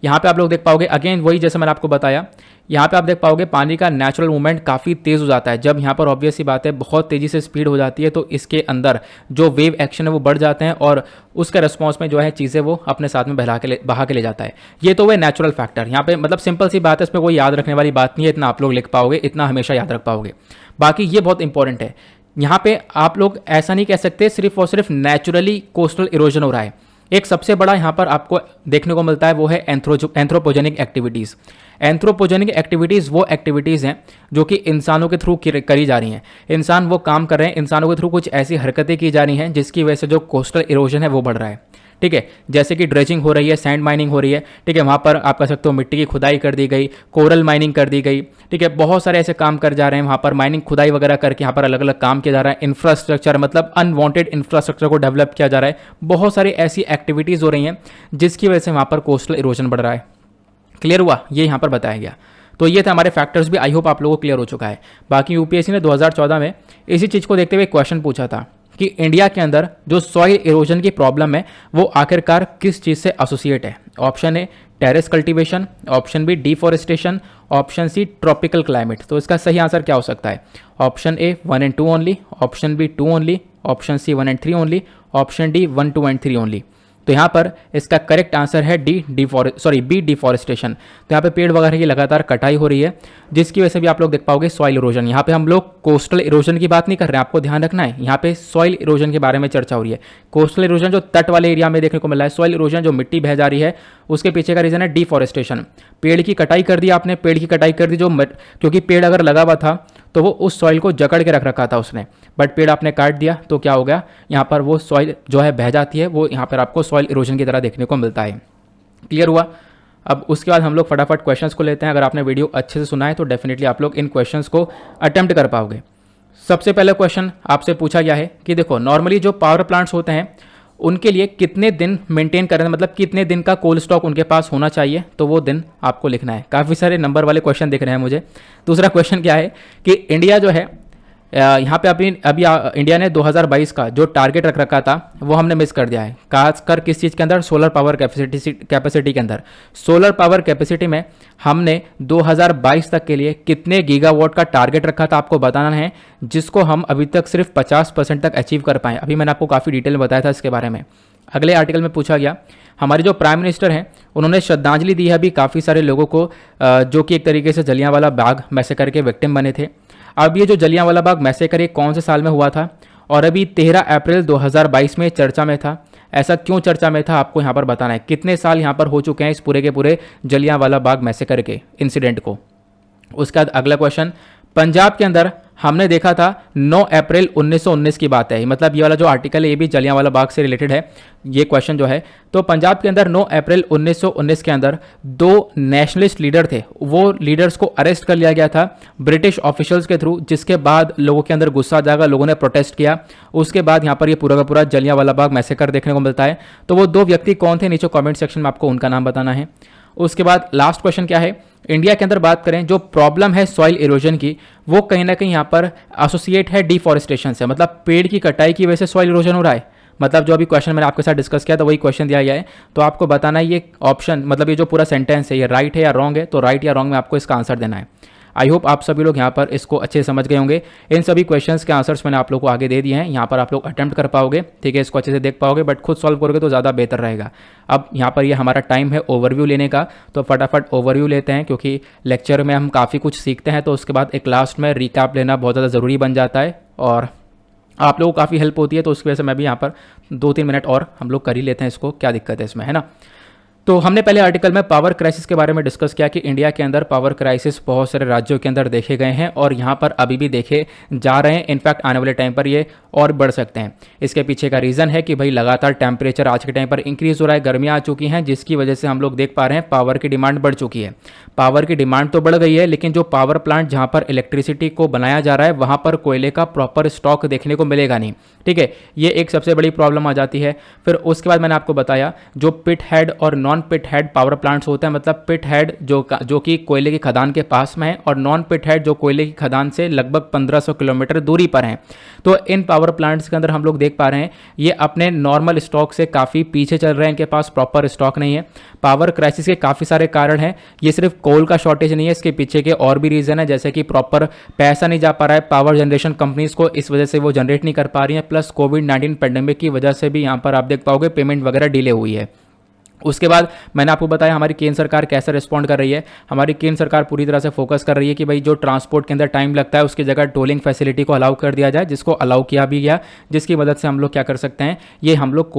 यहाँ पे आप लोग देख पाओगे अगेन वही जैसे मैंने आपको बताया, यहाँ पे आप देख पाओगे पानी का नेचुरल मूवमेंट काफ़ी तेज़ हो जाता है। जब यहाँ पर ऑब्वियस सी बात है बहुत तेज़ी से स्पीड हो जाती है, तो इसके अंदर जो वेव एक्शन है वो बढ़ जाते हैं, और उसके रिस्पॉन्स में जो है चीज़ें वो अपने साथ में बहा के ले जाता है। ये तो वह नेचुरल फैक्टर। यहाँ पे मतलब सिंपल सी बात है, इसमें कोई याद रखने वाली बात नहीं है, इतना आप लोग लिख पाओगे, इतना हमेशा याद रख पाओगे। बाकी ये बहुत इंपॉर्टेंट है, यहाँ पे आप लोग ऐसा नहीं कह सकते सिर्फ और सिर्फ नेचुरली कोस्टल इरोजन हो रहा है। एक सबसे बड़ा यहाँ पर आपको देखने को मिलता है वो है एंथ्रोपोजेनिक एक्टिविटीज़। एंथ्रोपोजेनिक एक्टिविटीज़ वो एक्टिविटीज़ हैं जो कि इंसानों के थ्रू करी जा रही हैं। इंसान वो काम कर रहे हैं, इंसानों के थ्रू कुछ ऐसी हरकतें की जा रही हैं जिसकी वजह से जो कोस्टल इरोजन है वो बढ़ रहा है। ठीक है, जैसे कि ड्रेजिंग हो रही है, सैंड माइनिंग हो रही है, ठीक है, वहाँ पर आप कह सकते हो मिट्टी की खुदाई कर दी गई, कोरल माइनिंग कर दी गई, ठीक है, बहुत सारे ऐसे काम कर जा रहे हैं वहाँ पर, माइनिंग खुदाई वगैरह करके यहाँ पर अलग अलग काम किया जा रहा है, इंफ्रास्ट्रक्चर मतलब अनवांटेड इंफ्रास्ट्रक्चर को डेवलप किया जा रहा है, बहुत सारी ऐसी एक्टिविटीज़ हो रही हैं जिसकी वजह से वहाँ पर कोस्टल इरोजन बढ़ रहा है। क्लियर हुआ, ये यहाँ पर बताया गया। तो ये थे हमारे फैक्टर्स भी, आई होप आप लोगों को क्लियर हो चुका है। बाकी यूपीएससी ने 2014 में इसी चीज़ को देखते हुए क्वेश्चन पूछा था कि इंडिया के अंदर जो सॉइल इरोजन की प्रॉब्लम है वो आखिरकार किस चीज़ से एसोसिएट है। Option A terrace cultivation, option B deforestation, option C tropical climate. तो इसका सही आंसर क्या हो सकता है? Option A 1 and 2 only, option B 2 only, option C 1 and 3 only, option D 1, 2 and 3 only. तो यहाँ पर इसका करेक्ट आंसर है बी डिफॉरेस्टेशन। तो यहाँ पे पेड़ वगैरह की लगातार कटाई हो रही है जिसकी वजह से भी आप लोग देख पाओगे सॉइल इरोजन। यहाँ पे हम लोग कोस्टल इरोजन की बात नहीं कर रहे हैं, आपको ध्यान रखना है, यहाँ पे सॉइल इरोजन के बारे में चर्चा हो रही है। कोस्टल इरोजन जो तट वाले एरिया में देखने को मिल रहा है, सॉइल इरोजन जो मिट्टी बह जा रही है, उसके पीछे का रीजन है डिफॉरेस्टेशन। पेड़ की कटाई कर दी आपने, पेड़ की कटाई कर दी क्योंकि पेड़ अगर लगा हुआ था तो वो उस सॉइल को जकड़ के रख रखा था उसने, बट पेड़ आपने काट दिया तो क्या हो गया, यहाँ पर वो सॉइल जो है बह जाती है, वो यहाँ पर आपको सॉइल इरोजन की तरह देखने को मिलता है। क्लियर हुआ? अब उसके बाद हम लोग फटाफट क्वेश्चंस को लेते हैं। अगर आपने वीडियो अच्छे से सुना है तो डेफिनेटली आप लोग इन क्वेश्चंस को अटेम्प्ट कर पाओगे। सबसे पहले क्वेश्चन आपसे पूछा गया है कि देखो नॉर्मली जो पावर प्लांट्स होते हैं उनके लिए कितने दिन मेंटेन करना, मतलब कितने दिन का कोल्ड स्टॉक उनके पास होना चाहिए, तो वो दिन आपको लिखना है। काफ़ी सारे नंबर वाले क्वेश्चन दिख रहे हैं मुझे। दूसरा क्वेश्चन क्या है कि इंडिया जो है यहाँ पे अभी इंडिया ने 2022 का जो टारगेट रख रखा था वो हमने मिस कर दिया है। खासकर किस चीज़ के अंदर? सोलर पावर कैपेसिटी के अंदर। सोलर पावर कैपेसिटी में हमने 2022 तक के लिए कितने गीगावाट का टारगेट रखा था आपको बताना है, जिसको हम अभी तक सिर्फ 50% तक अचीव कर पाए। अभी मैंने आपको काफ़ी डिटेल में बताया था इसके बारे में। अगले आर्टिकल में पूछा गया, हमारे जो प्राइम मिनिस्टर हैं उन्होंने श्रद्धांजलि दी है अभी काफ़ी सारे लोगों को जो कि एक तरीके से जलियांवाला बाग मैसेकर के विक्टिम बने थे। अब ये जो जलियांवाला बाग मैसेकर ये कौन से साल में हुआ था और अभी 13 अप्रैल 2022 में चर्चा में था। ऐसा क्यों चर्चा में था आपको यहाँ पर बताना है। कितने साल यहाँ पर हो चुके हैं इस पूरे के पूरे जलियांवाला बाग मैसेकर के इंसिडेंट को। उसके बाद अगला क्वेश्चन, पंजाब के अंदर हमने देखा था 9 अप्रैल 1919 की बात है, मतलब ये वाला जो आर्टिकल है ये भी जलियांवाला बाग से रिलेटेड है ये क्वेश्चन जो है। तो पंजाब के अंदर 9 अप्रैल 1919 के अंदर 2 नेशनलिस्ट लीडर थे, वो लीडर्स को अरेस्ट कर लिया गया था ब्रिटिश ऑफिशियल्स के थ्रू, जिसके बाद लोगों के अंदर गुस्सा जागा, लोगों ने प्रोटेस्ट किया। उसके बाद यहाँ पर ये पूरा का पूरा जलियांवाला बाग मैसेकर देखने को मिलता है। तो वो 2 व्यक्ति कौन थे, नीचे कॉमेंट सेक्शन में आपको उनका नाम बताना है। उसके बाद लास्ट क्वेश्चन क्या है, इंडिया के अंदर बात करें जो प्रॉब्लम है सॉइल इरोजन की वो कहीं ना कहीं यहाँ पर एसोसिएट है डिफॉरेस्टेशन से, मतलब पेड़ की कटाई की वजह से सॉइल इरोजन हो रहा है। मतलब जो अभी क्वेश्चन मैंने आपके साथ डिस्कस किया था वही क्वेश्चन दिया गया है। तो आपको बताना है ये ऑप्शन, मतलब ये जो पूरा सेंटेंस है ये राइट है या रॉन्ग है, तो राइट या रॉन्ग में आपको इसका आंसर देना है। आई होप आप सभी लोग यहाँ पर इसको अच्छे से समझ गए होंगे। इन सभी क्वेश्चंस के आंसर्स मैंने आप लोगों को आगे दे दिए हैं, यहाँ पर आप लोग अटेम्प्ट कर पाओगे, ठीक है, इसको अच्छे से देख पाओगे, बट खुद सॉल्व करोगे तो ज़्यादा बेहतर रहेगा। अब यहाँ पर ये हमारा टाइम है ओवरव्यू लेने का, तो फटाफट ओवरव्यू लेते हैं क्योंकि लेक्चर में हम काफ़ी कुछ सीखते हैं, तो उसके बाद एक लास्ट में रिकैप लेना बहुत ज़्यादा ज़रूरी बन जाता है और आप लोगों को काफ़ी हेल्प होती है। तो उसकी वजह से मैं भी यहाँ पर 2-3 मिनट और हम लोग कर ही लेते हैं इसको, क्या दिक्कत है इसमें, है ना। तो हमने पहले आर्टिकल में पावर क्राइसिस के बारे में डिस्कस किया कि इंडिया के अंदर पावर क्राइसिस बहुत सारे राज्यों के अंदर देखे गए हैं और यहाँ पर अभी भी देखे जा रहे हैं। इनफैक्ट आने वाले टाइम पर ये और बढ़ सकते हैं। इसके पीछे का रीज़न है कि भाई लगातार टेम्परेचर आज के टाइम पर इंक्रीज़ हो रहा है, गर्मियाँ आ चुकी हैं, जिसकी वजह से हम लोग देख पा रहे हैं पावर की डिमांड बढ़ चुकी है। पावर की डिमांड तो बढ़ गई है, लेकिन जो पावर प्लांट जहाँ पर इलेक्ट्रिसिटी को बनाया जा रहा है वहाँ पर कोयले का प्रॉपर स्टॉक देखने को मिलेगा नहीं, ठीक है, ये एक सबसे बड़ी प्रॉब्लम आ जाती है। फिर उसके बाद मैंने आपको बताया जो पिट हेड और नॉन पिट हेड पावर प्लांट्स होते हैं, मतलब पिट हेड जो कि कोयले की खदान के पास में है और नॉन पिट हेड जो कोयले की खदान से लगभग 1500 किलोमीटर दूरी पर हैं। तो इन पावर प्लांट्स के अंदर हम लोग देख पा रहे हैं ये अपने नॉर्मल स्टॉक से काफ़ी पीछे चल रहे हैं, इनके पास प्रॉपर स्टॉक नहीं है। पावर क्राइसिस के काफ़ी सारे कारण हैं, ये सिर्फ कोल का शॉर्टेज नहीं है, इसके पीछे के और भी रीज़न है, जैसे कि प्रॉपर पैसा नहीं जा पा रहा है पावर जनरेशन कंपनीज को, इस वजह से वो जनरेट नहीं कर पा रही हैं, प्लस कोविड-19 पैंडेमिक की वजह से भी यहाँ पर आप देख पाओगे पेमेंट वगैरह डिले हुई है। उसके बाद मैंने आपको बताया हमारी केंद्र सरकार कैसे रिस्पॉन्ड कर रही है। हमारी केंद्र सरकार पूरी तरह से फोकस कर रही है कि भाई जो ट्रांसपोर्ट के अंदर टाइम लगता है उसकी जगह टोलिंग फैसिलिटी को अलाउ कर दिया जाए, जिसको अलाउ किया भी गया, जिसकी मदद से हम लोग क्या कर सकते हैं, ये हम लोग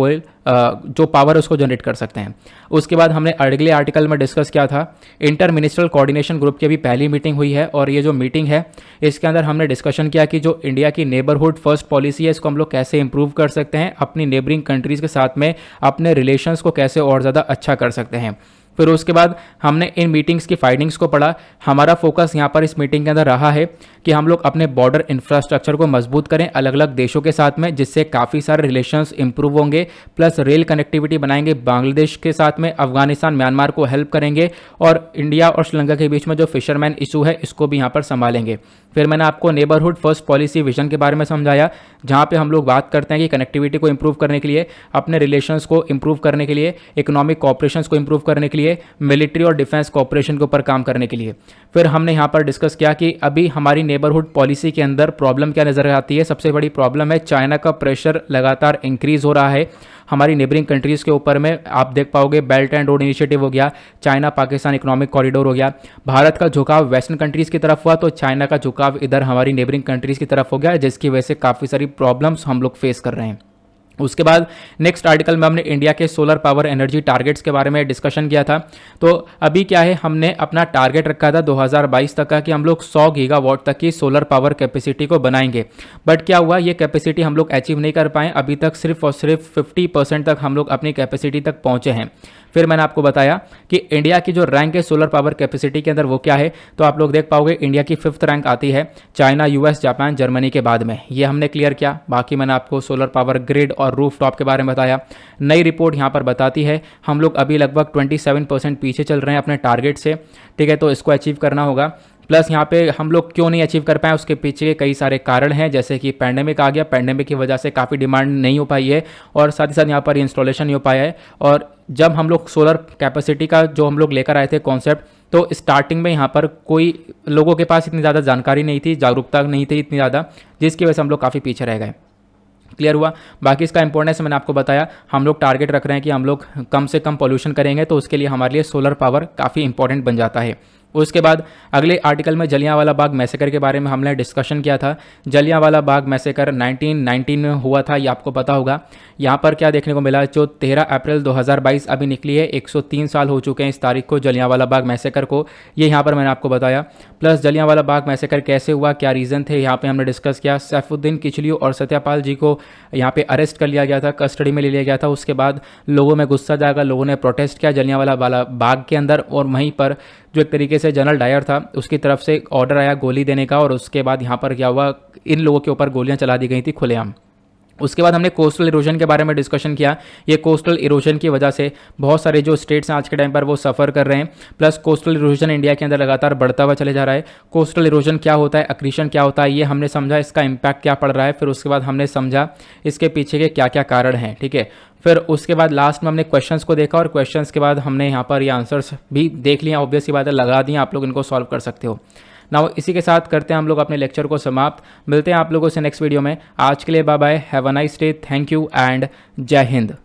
जो पावर है उसको जनरेट कर सकते हैं। उसके बाद हमने अगले आर्टिकल में डिस्कस किया था इंटर मिनिस्ट्रियल कोऑर्डिनेशन ग्रुप की अभी पहली मीटिंग हुई है, और ये जो मीटिंग है इसके अंदर हमने डिस्कशन किया कि जो इंडिया की नेबरहुड फर्स्ट पॉलिसी है इसको हम लोग कैसे इंप्रूव कर सकते हैं, अपनी नेबरिंग कंट्रीज़ के साथ में अपने रिलेशंस को कैसे और ज़्यादा अच्छा कर सकते हैं। फिर उसके बाद हमने इन मीटिंग्स की फाइंडिंग्स को पढ़ा। हमारा फोकस यहाँ पर इस मीटिंग के अंदर रहा है कि हम लोग अपने बॉर्डर इंफ्रास्ट्रक्चर को मजबूत करें अलग अलग देशों के साथ में, जिससे काफ़ी सारे रिलेशंस इंप्रूव होंगे, प्लस रेल कनेक्टिविटी बनाएंगे बांग्लादेश के साथ में, अफगानिस्तान म्यांमार को हेल्प करेंगे, और इंडिया और श्रीलंका के बीच में जो फिशरमैन इशू है इसको भी यहाँ पर संभालेंगे। फिर मैंने आपको नेबरहुड फर्स्ट पॉलिसी विजन के बारे में समझाया, जहाँ पे हम लोग बात करते हैं कि कनेक्टिविटी को इंप्रूव करने के लिए, अपने रिलेशंस को इंप्रूव करने के लिए, इकोनॉमिक कॉपरेशन को इंप्रूव करने के लिए, मिलिट्री और डिफेंस कॉपरेशन के ऊपर काम करने के लिए। फिर हमने यहाँ पर डिस्कस किया कि अभी हमारी नेबरहुड पॉलिसी के अंदर प्रॉब्लम क्या नजर आती है। सबसे बड़ी प्रॉब्लम है चाइना का प्रेशर लगातार इंक्रीज हो रहा है हमारी नेबरिंग कंट्रीज़ के ऊपर में। आप देख पाओगे बेल्ट एंड रोड इनिशिएटिव हो गया, चाइना पाकिस्तान इकोनॉमिक कॉरिडोर हो गया, भारत का झुकाव वेस्टर्न कंट्रीज़ की तरफ हुआ तो चाइना का झुकाव इधर हमारी नेबरिंग कंट्रीज़ की तरफ हो गया, जिसकी वजह से काफ़ी सारी प्रॉब्लम्स हम लोग फेस कर रहे हैं। उसके बाद नेक्स्ट आर्टिकल में हमने इंडिया के सोलर पावर एनर्जी टारगेट्स के बारे में डिस्कशन किया था। तो अभी क्या है, हमने अपना टारगेट रखा था 2022 तक का कि हम लोग 100 गीगावाट तक की सोलर पावर कैपेसिटी को बनाएंगे, बट क्या हुआ, ये कैपेसिटी हम लोग अचीव नहीं कर पाए। अभी तक सिर्फ और सिर्फ 50% तक हम लोग अपनी कैपेसिटी तक पहुंचे हैं। फिर मैंने आपको बताया कि इंडिया की जो रैंक है सोलर पावर कैपेसिटी के अंदर वो क्या है, तो आप लोग देख पाओगे इंडिया की 5th रैंक आती है चाइना, यूएस, जापान, जर्मनी के बाद में। ये हमने क्लियर किया। बाकी मैंने आपको सोलर पावर ग्रिड और रूफ टॉप के बारे में बताया। नई रिपोर्ट यहाँ पर बताती है हम लोग अभी लगभग 27% पीछे चल रहे हैं अपने टारगेट से, ठीक है, तो इसको अचीव करना होगा। प्लस यहाँ पे हम लोग क्यों नहीं अचीव कर पाए, उसके पीछे के कई सारे कारण हैं, जैसे कि पैंडेमिक आ गया, पैंडेमिक की वजह से काफ़ी डिमांड नहीं हो पाई है, और साथ ही साथ यहाँ पर इंस्टॉलेशन नहीं हो पाया है। और जब हम लोग सोलर कैपेसिटी का जो हम लोग लेकर आए थे कॉन्सेप्ट, तो स्टार्टिंग में यहाँ पर कोई लोगों के पास इतनी ज़्यादा जानकारी नहीं थी, जागरूकता नहीं थी इतनी ज़्यादा, जिसकी वजह से हम लोग काफ़ी पीछे रह गए। क्लियर हुआ। बाकी इसका इंपॉर्टेंस मैंने आपको बताया। हम लोग टारगेट रख रहे हैं कि हम लोग कम से कम पॉल्यूशन करेंगे, तो उसके लिए हमारे लिए सोलर पावर काफ़ी इंपॉर्टेंट बन जाता है। उसके बाद अगले आर्टिकल में जलियांवाला बाग मैसेकर के बारे में हमने डिस्कशन किया था। जलियांवाला बाग मैसेकर 1919 में हुआ था, ये आपको पता होगा। यहाँ पर क्या देखने को मिला, जो 13 अप्रैल 2022 अभी निकली है, 103 साल हो चुके हैं इस तारीख को जलियांवाला बाग मैसेकर को, ये यहाँ पर मैंने आपको बताया। प्लस जलियांवाला बाग मैसेकर कैसे हुआ, क्या रीज़न थे, यहाँ पे हमने डिस्कस किया। सैफुद्दीन किचलू और सत्यापाल जी को यहाँ पे अरेस्ट कर लिया गया था, कस्टडी में ले लिया गया था। उसके बाद लोगों में गुस्सा जागा, लोगों ने प्रोटेस्ट किया जलियांवाला बाग के अंदर, और वहीं पर जो एक तरीके से जनरल डायर था उसकी तरफ से ऑर्डर आया गोली देने का, और उसके बाद यहाँ पर क्या हुआ, इन लोगों के ऊपर गोलियां चला दी गई थी खुलेआम। उसके बाद हमने कोस्टल इरोजन के बारे में डिस्कशन किया। ये कोस्टल इरोजन की वजह से बहुत सारे जो स्टेट्स हैं आज के टाइम पर वो सफ़र कर रहे हैं, प्लस कोस्टल इरोजन इंडिया के अंदर लगातार बढ़ता हुआ चले जा रहा है। कोस्टल इरोजन क्या होता है, अक्रीशन क्या होता है, ये हमने समझा, इसका इम्पैक्ट क्या पड़ रहा है। फिर उसके बाद हमने समझा इसके पीछे के क्या क्या कारण हैं, ठीक है। फिर उसके बाद लास्ट में हमने क्वेश्चंस को देखा, और क्वेश्चंस के बाद हमने यहाँ पर ये आंसर्स भी देख लिया, ऑब्वियस सी बात है, लगा दिए, आप लोग इनको सॉल्व कर सकते हो। नाउ इसी के साथ करते हैं हम लोग अपने लेक्चर को समाप्त। मिलते हैं आप लोगों से नेक्स्ट वीडियो में। आज के लिए bye bye, have a nice day, thank you and जय हिंद।